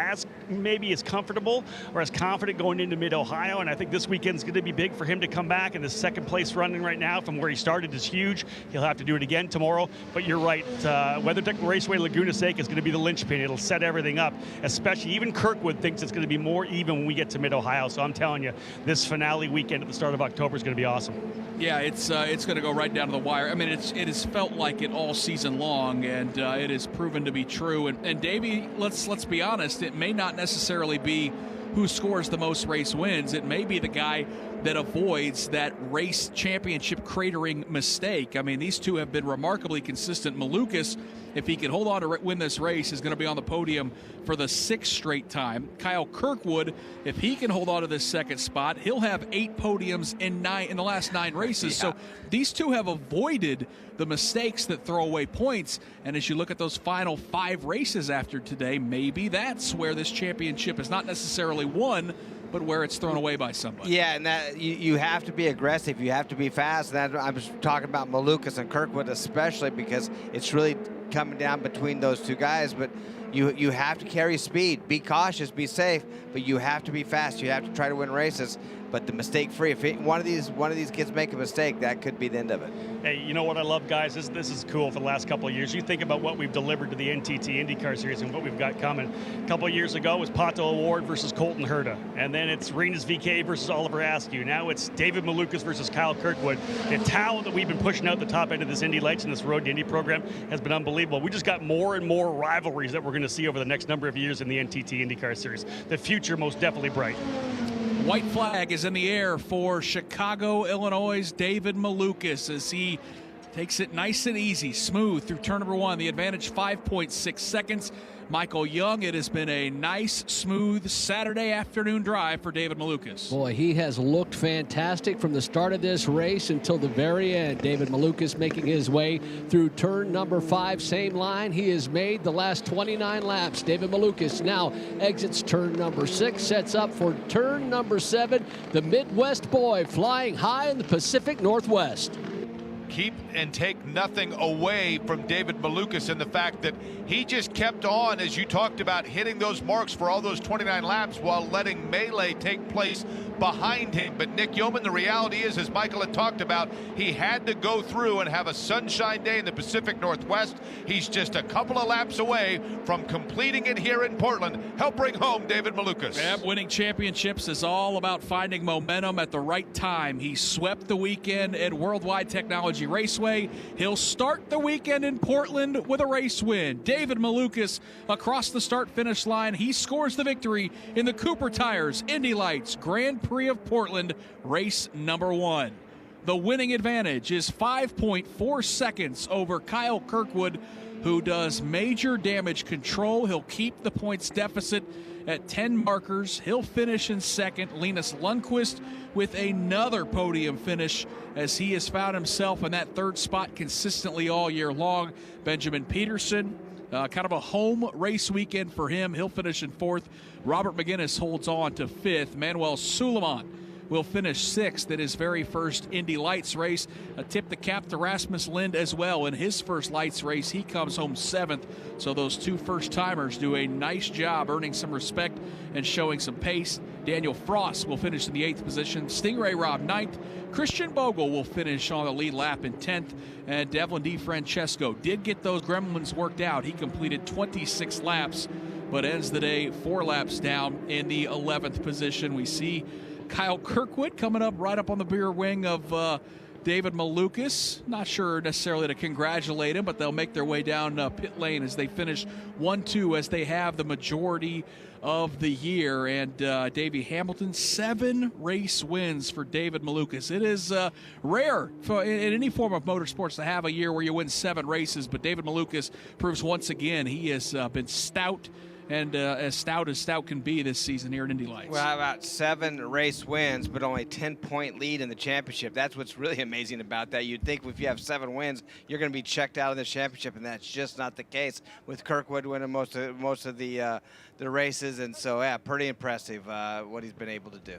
maybe as comfortable or as confident going into Mid-Ohio, and I think this weekend's going to be big for him to come back. And the second place running right now from where he started is huge. He'll have to do it again tomorrow. But you're right, WeatherTech Raceway Laguna Seca is going to be the linchpin. It'll set everything up, especially even Kirkwood thinks it's going to be more even when we get to Mid-Ohio. So I'm telling you, this finale weekend at the start of October is going to be awesome. Yeah, it's going to go right down to the wire. I mean, it has felt like it all season long, and it has proven to be true. And Davey, let's be honest, it may not necessarily be who scores the most race wins. It may be the guy that avoids that race championship cratering mistake. I mean, these two have been remarkably consistent. Malukas, if he can hold on to win this race, is going to be on the podium for the 6th straight time. Kyle Kirkwood, if he can hold on to this second spot, he'll have 8 podiums in the last 9 races. Yeah. So these two have avoided the mistakes that throw away points. And as you look at those final 5 races after today, maybe that's where this championship is not necessarily won, but where it's thrown away by somebody. Yeah, and that you have to be aggressive. You have to be fast. And I'm talking about Malukas and Kirkwood especially, because it's really coming down between those two guys. But you have to carry speed. Be cautious, be safe, but you have to be fast. You have to try to win races, but the mistake-free. If one of these kids make a mistake, that could be the end of it. Hey, you know what I love, guys? This is cool for the last couple of years. You think about what we've delivered to the NTT IndyCar Series and what we've got coming. A couple of years ago, it was Pato O'Ward versus Colton Herta. And then it's Rinus VeeKay versus Oliver Askew. Now it's David Malukas versus Kyle Kirkwood. The talent that we've been pushing out the top end of this Indy Lights and this Road to Indy program has been unbelievable. We just got more and more rivalries that we're going to see over the next number of years in the NTT IndyCar Series. The future most definitely bright. White flag is in the air for Chicago, Illinois' David Malukas as he takes it nice and easy, smooth through turn number 1. The advantage 5.6 seconds. Michael Young, it has been a nice, smooth Saturday afternoon drive for David Malukas. Boy, he has looked fantastic from the start of this race until the very end. David Malukas making his way through turn number 5, same line he has made the last 29 laps. David Malukas now exits turn number 6, sets up for turn number 7. The Midwest boy flying high in the Pacific Northwest. Keep and take nothing away from David Malukas in the fact that he just kept on, as you talked about, hitting those marks for all those 29 laps while letting melee take place behind him. But Nick Yeoman, the reality is, as Michael had talked about, he had to go through and have a sunshine day in the Pacific Northwest. He's just a couple of laps away from completing it here in Portland. Help bring home David Malukas. Yeah, winning championships is all about finding momentum at the right time. He swept the weekend at Worldwide Technology Raceway. He'll start the weekend in Portland with a race win. David Malukas across the start-finish line. He scores the victory in the Cooper Tires Indy Lights Grand Prix of Portland, race number 1. The winning advantage is 5.4 seconds over Kyle Kirkwood, who does major damage control. He'll keep the points deficit at 10 markers. He'll finish in second. Linus Lundqvist with another podium finish as he has found himself in that 3rd spot consistently all year long. Benjamin Peterson, kind of a home race weekend for him. He'll finish in 4th. Robert McGinnis holds on to 5th. Manuel Suleiman will finish 6th in his very first Indy Lights race. A tip the cap to Rasmus Lind as well. In his first Lights race, he comes home 7th. So those two first-timers do a nice job earning some respect and showing some pace. Daniel Frost will finish in the 8th position. Stingray Robb 9th. Christian Bogle will finish on the lead lap in 10th. And Devlin DeFrancesco did get those gremlins worked out. He completed 26 laps, but ends the day 4 laps down in the 11th position. We see Kyle Kirkwood coming up right up on the rear wing of David Malukas. Not sure necessarily to congratulate him, but they'll make their way down pit lane as they finish 1-2 as they have the majority of the year. And Davey Hamilton, 7 race wins for David Malukas. It is rare in any form of motorsports to have a year where you win 7 races, but David Malukas proves once again he has been stout and as stout can be this season here at Indy Lights. Well, how about 7 race wins, but only 10-point lead in the championship? That's what's really amazing about that. You'd think if you have 7 wins, you're going to be checked out of the championship, and that's just not the case with Kirkwood winning most of the races. And so, yeah, pretty impressive what he's been able to do.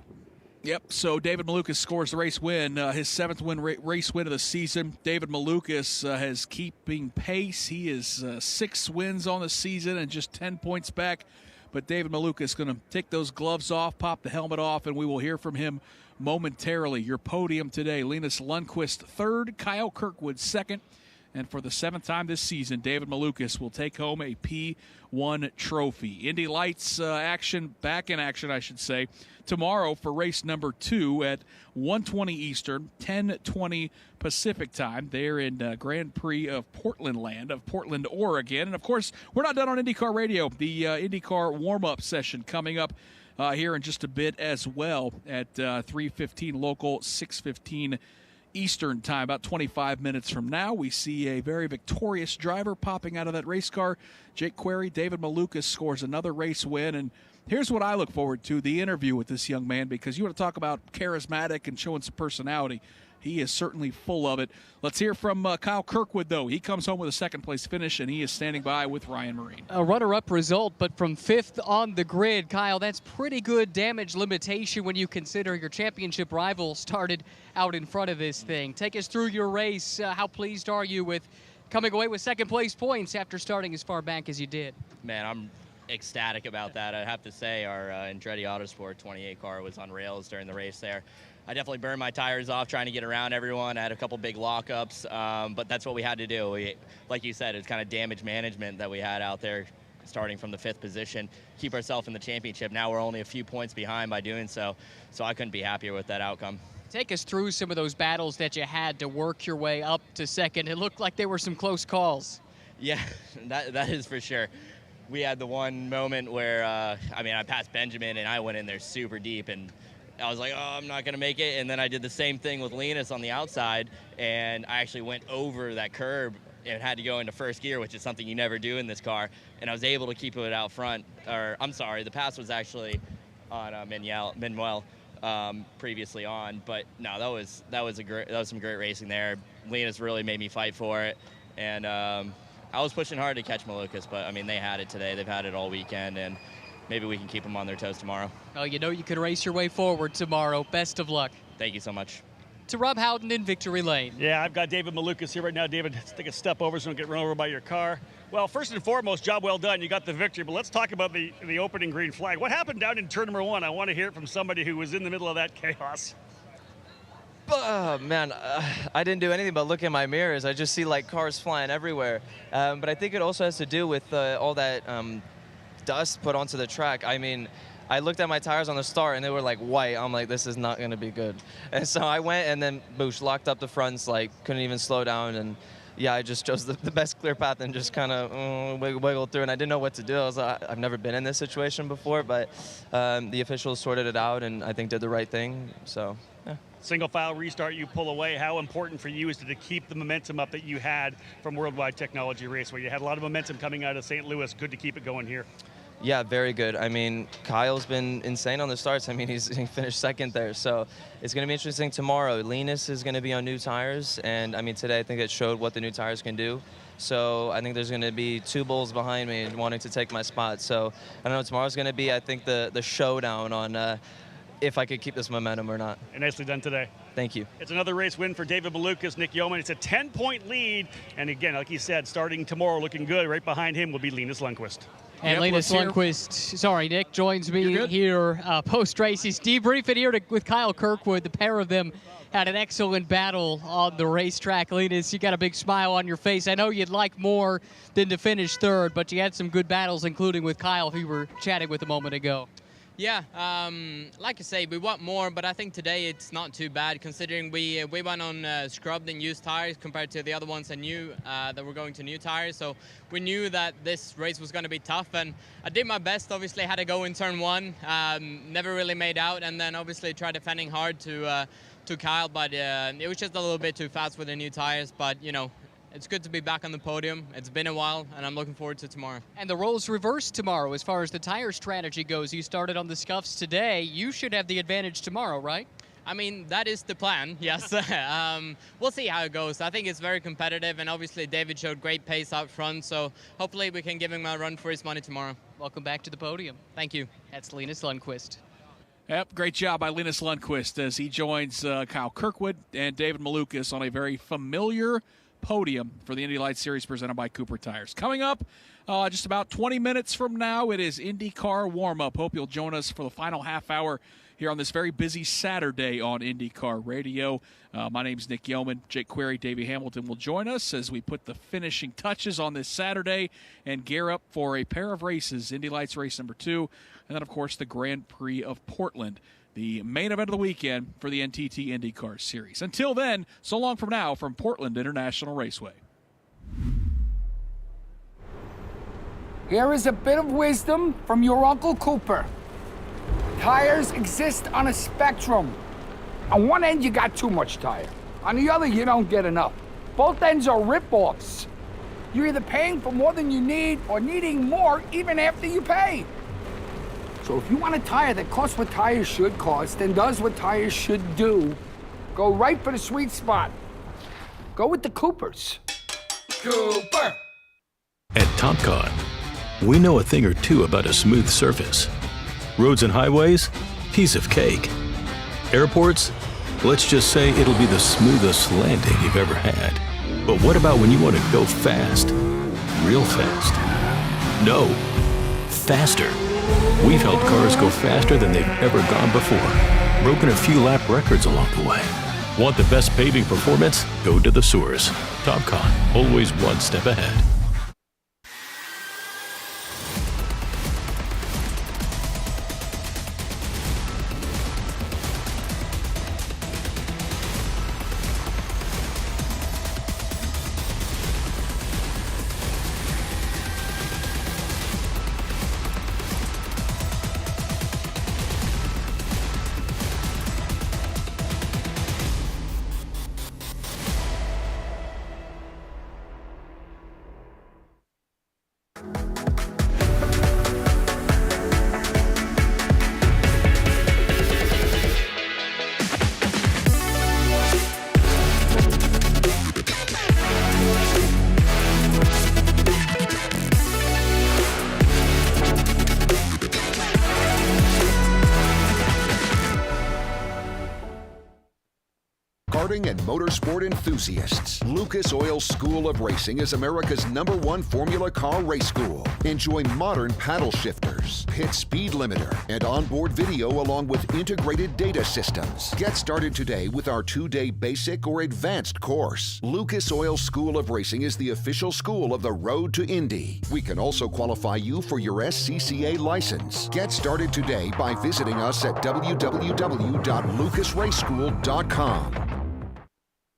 Yep, so David Malukas scores the race win, his 7th race win of the season. David Malukas has keeping pace. He is 6 wins on the season and just 10 points back. But David Malukas is going to take those gloves off, pop the helmet off, and we will hear from him momentarily. Your podium today, Linus Lundqvist 3rd, Kyle Kirkwood 2nd. And for the 7th time this season, David Malukas will take home a P1 trophy. Indy Lights back in action, I should say, tomorrow for race number 2 at 1:20 Eastern, 10:20 Pacific time. They're in Grand Prix of Portland land, of Portland, Oregon. And, of course, we're not done on IndyCar Radio. The IndyCar warm-up session coming up here in just a bit as well at 3:15 local, 6:15 Eastern time. About 25 minutes from now, we see a very victorious driver popping out of that race car. Jake Query, David Malukas scores another race win. And here's what I look forward to, the interview with this young man, because you want to talk about charismatic and showing some personality. He is certainly full of it. Let's hear from Kyle Kirkwood, though. He comes home with a 2nd-place finish, and he is standing by with Ryan Marine. A runner-up result, but from 5th on the grid. Kyle, that's pretty good damage limitation when you consider your championship rival started out in front of this thing. Take us through your race. How pleased are you with coming away with 2nd-place points after starting as far back as you did? Man, I'm ecstatic about that. I have to say our Andretti Autosport 28 car was on rails during the race there. I definitely burned my tires off trying to get around everyone. I had a couple big lockups, but that's what we had to do. Like you said, it's kind of damage management that we had out there, starting from the 5th position, keep ourselves in the championship. Now we're only a few points behind by doing so I couldn't be happier with that outcome. Take us through some of those battles that you had to work your way up to 2nd. It looked like there were some close calls. Yeah, that is for sure. We had the one moment where, I passed Benjamin and I went in there super deep, and I was like, oh, I'm not going to make it. And then I did the same thing with Linus on the outside, and I actually went over that curb and had to go into 1st gear, which is something you never do in this car. And I was able to keep it out front. The pass was actually on Manuel previously on. But no, that was some great racing there. Linus really made me fight for it. And I was pushing hard to catch Malukas, but, they had it today. They've had it all weekend, and maybe we can keep them on their toes tomorrow. Oh, you can race your way forward tomorrow. Best of luck. Thank you so much. To Rob Howden in Victory Lane. Yeah, I've got David Malukas here right now. David, let's take a step over so don't get run over by your car. Well, first and foremost, job well done. You got the victory, but let's talk about the opening green flag. What happened down in turn number 1? I want to hear it from somebody who was in the middle of that chaos. Man, I didn't do anything but look in my mirrors. I just see cars flying everywhere. But I think it also has to do with all that dust put onto the track. I looked at my tires on the start and they were white. I'm like, this is not going to be good. And so I went and then boosh, locked up the fronts, couldn't even slow down. And yeah, I just chose the best clear path and just kind of wiggled through. And I didn't know what to do. I've never been in this situation before, but the officials sorted it out and I think did the right thing. So, yeah. Single file restart, you pull away. How important for you is to keep the momentum up that you had from Worldwide Technology Race, where you had a lot of momentum coming out of St. Louis? Good to keep it going here. Yeah, very good. Kyle's been insane on the starts. He finished 2nd there. So it's going to be interesting tomorrow. Linus is going to be on new tires. And, today I think it showed what the new tires can do. So I think there's going to be 2 bulls behind me wanting to take my spot. So I don't know, tomorrow's going to be, I think, the showdown on if I could keep this momentum or not. And nicely done today. Thank you. It's another race win for David Malukas, Nick Yeoman. It's a 10-point lead. And again, like he said, starting tomorrow looking good. Right behind him will be Linus Lundqvist. And Linus Lundqvist, Nick, joins me here post-race. He's debriefing here with Kyle Kirkwood. The pair of them had an excellent battle on the racetrack. Linus, you got a big smile on your face. I know you'd like more than to finish 3rd, but you had some good battles, including with Kyle, who you were chatting with a moment ago. Yeah, like I say, we want more, but I think today it's not too bad considering we went on scrubbed and used tires compared to the other ones I knew that were going to new tires. So we knew that this race was going to be tough, and I did my best. Obviously, had to go in turn 1, never really made out, and then obviously tried defending hard to Kyle, but it was just a little bit too fast with the new tires. But It's good to be back on the podium. It's been a while, and I'm looking forward to tomorrow. And the roles reversed tomorrow as far as the tire strategy goes. You started on the scuffs today. You should have the advantage tomorrow, right? I mean, that is the plan, yes. We'll see how it goes. I think it's very competitive, and obviously David showed great pace out front, so hopefully we can give him a run for his money tomorrow. Welcome back to the podium. Thank you. That's Linus Lundqvist. Yep, great job by Linus Lundqvist as he joins Kyle Kirkwood and David Malukas on a very familiar podium for the Indy Lights Series presented by Cooper Tires. Coming up just about 20 minutes from now, it is IndyCar warm-up. Hope you'll join us for the final half hour here on this very busy Saturday on IndyCar Radio. My name's Nick Yeoman. Jake Query, Davey Hamilton will join us as we put the finishing touches on this Saturday and gear up for a pair of races, Indy Lights race number 2, and then, of course, the Grand Prix of Portland, the main event of the weekend for the NTT IndyCar Series. Until then, so long from now from Portland International Raceway. Here is a bit of wisdom from your Uncle Cooper. Tires exist on a spectrum. On one end, you got too much tire. On the other, you don't get enough. Both ends are rip-offs. You're either paying for more than you need or needing more even after you pay. So if you want a tire that costs what tires should cost and does what tires should do, go right for the sweet spot. Go with the Coopers. Cooper! At TopCon, we know a thing or two about a smooth surface. Roads and highways, piece of cake. Airports, let's just say it'll be the smoothest landing you've ever had. But what about when you want to go fast? Real fast? No, faster. We've helped cars go faster than they've ever gone before. Broken a few lap records along the way. Want the best paving performance? Go to the source. TopCon, always one step ahead. Karting and motorsport enthusiasts, Lucas Oil School of Racing is America's #1 Formula Car race school. Enjoy modern paddle shifters, pit speed limiter, and onboard video along with integrated data systems. Get started today with our 2-day basic or advanced course. Lucas Oil School of Racing is the official school of the Road to Indy. We can also qualify you for your SCCA license. Get started today by visiting us at www.lucasraceschool.com.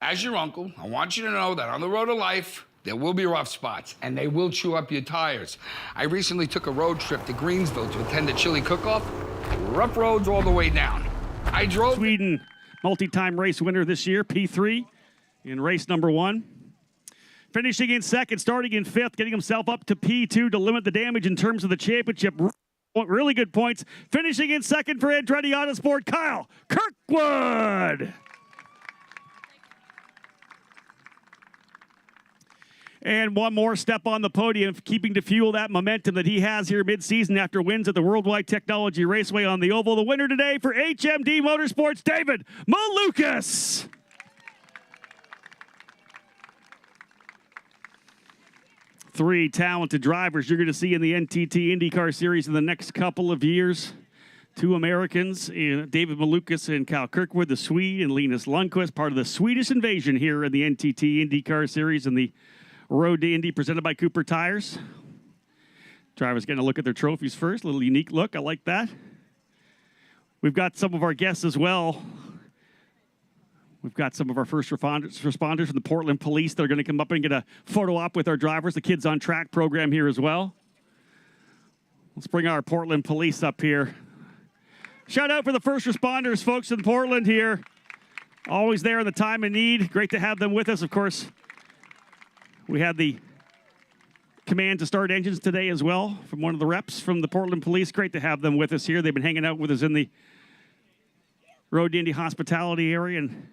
As your uncle, I want you to know that on the road to life, there will be rough spots, and they will chew up your tires. I recently took a road trip to Greensville to attend a chili cook-off. Rough roads all the way down. I drove... Sweden, multi-time race winner this year, P3, in race number 1. Finishing in second, starting in 5th, getting himself up to P2 to limit the damage in terms of the championship. Really good points. Finishing in second for Andretti Autosport, Kyle Kirkwood. And one more step on the podium, keeping to fuel that momentum that he has here mid-season after wins at the Worldwide Technology Raceway on the Oval. The winner today for HMD Motorsports, David Malukas. Three talented drivers you're going to see in the NTT IndyCar Series in the next couple of years. Two Americans, David Malukas and Kyle Kirkwood, the Swede, and Linus Lundqvist, part of the Swedish invasion here in the NTT IndyCar Series and the Road to Indy presented by Cooper Tires. Drivers getting a look at their trophies first. A little unique look. I like that. We've got some of our guests as well. We've got some of our first responders from the Portland Police that are going to come up and get a photo op with our drivers, the Kids on Track program here as well. Let's bring our Portland Police up here. Shout out for the first responders, folks in Portland here. Always there in the time of need. Great to have them with us, of course. We had the command to start engines today as well from one of the reps from the Portland Police. Great to have them with us here. They've been hanging out with us in the Road to Indy hospitality area, and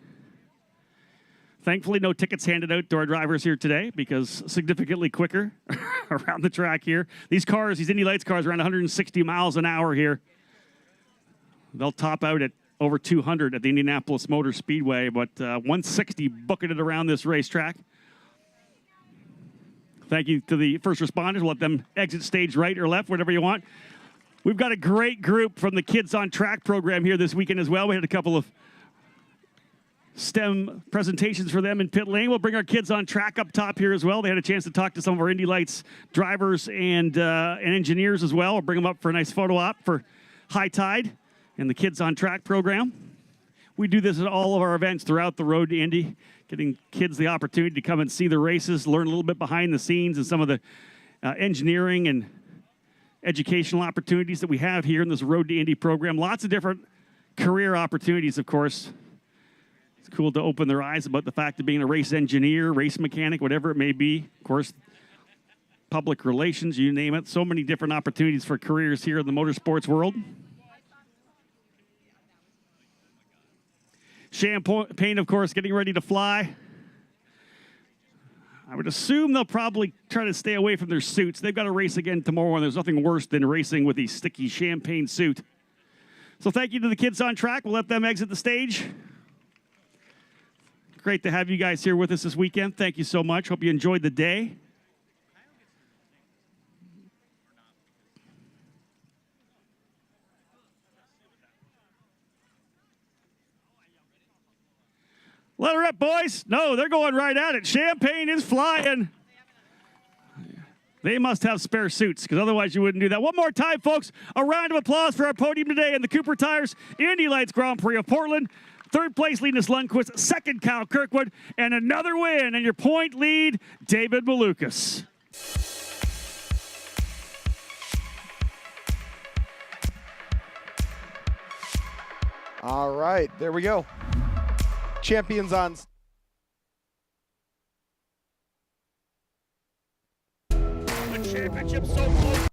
thankfully no tickets handed out to our drivers here today because significantly quicker around the track here. These cars, these Indy Lights cars, around 160 miles an hour here. They'll top out at over 200 at the Indianapolis Motor Speedway, but 160 bucketed around this racetrack. Thank you to the first responders. We'll let them exit stage right or left, whatever you want. We've got a great group from the Kids on Track program here this weekend as well. We had a couple of STEM presentations for them in pit lane. We'll bring our Kids on Track up top here as well. They had a chance to talk to some of our Indy Lights drivers and engineers as well. We'll bring them up for a nice photo op for High Tide and the Kids on Track program. We do this at all of our events throughout the Road to Indy, getting kids the opportunity to come and see the races, learn a little bit behind the scenes and some of the engineering and educational opportunities that we have here in this Road to Indy program. Lots of different career opportunities, of course. It's cool to open their eyes about the fact of being a race engineer, race mechanic, whatever it may be. Of course, public relations, you name it. So many different opportunities for careers here in the motorsports world. Champagne, of course, getting ready to fly. I would assume they'll probably try to stay away from their suits. They've got a race again tomorrow, and there's nothing worse than racing with a sticky Champagne suit. So thank you to the Kids on Track. We'll let them exit the stage. Great to have you guys here with us this weekend. Thank you so much. Hope you enjoyed the day. Let her up, boys. No, they're going right at it. Champagne is flying. They must have spare suits, because otherwise you wouldn't do that. One more time, folks. A round of applause for our podium today in the Cooper Tires Indy Lights Grand Prix of Portland. Third place, Linus Lundqvist. Second, Kyle Kirkwood. And another win. And your point lead, David Malukas. All right, there we go. Champions on. The championship so close.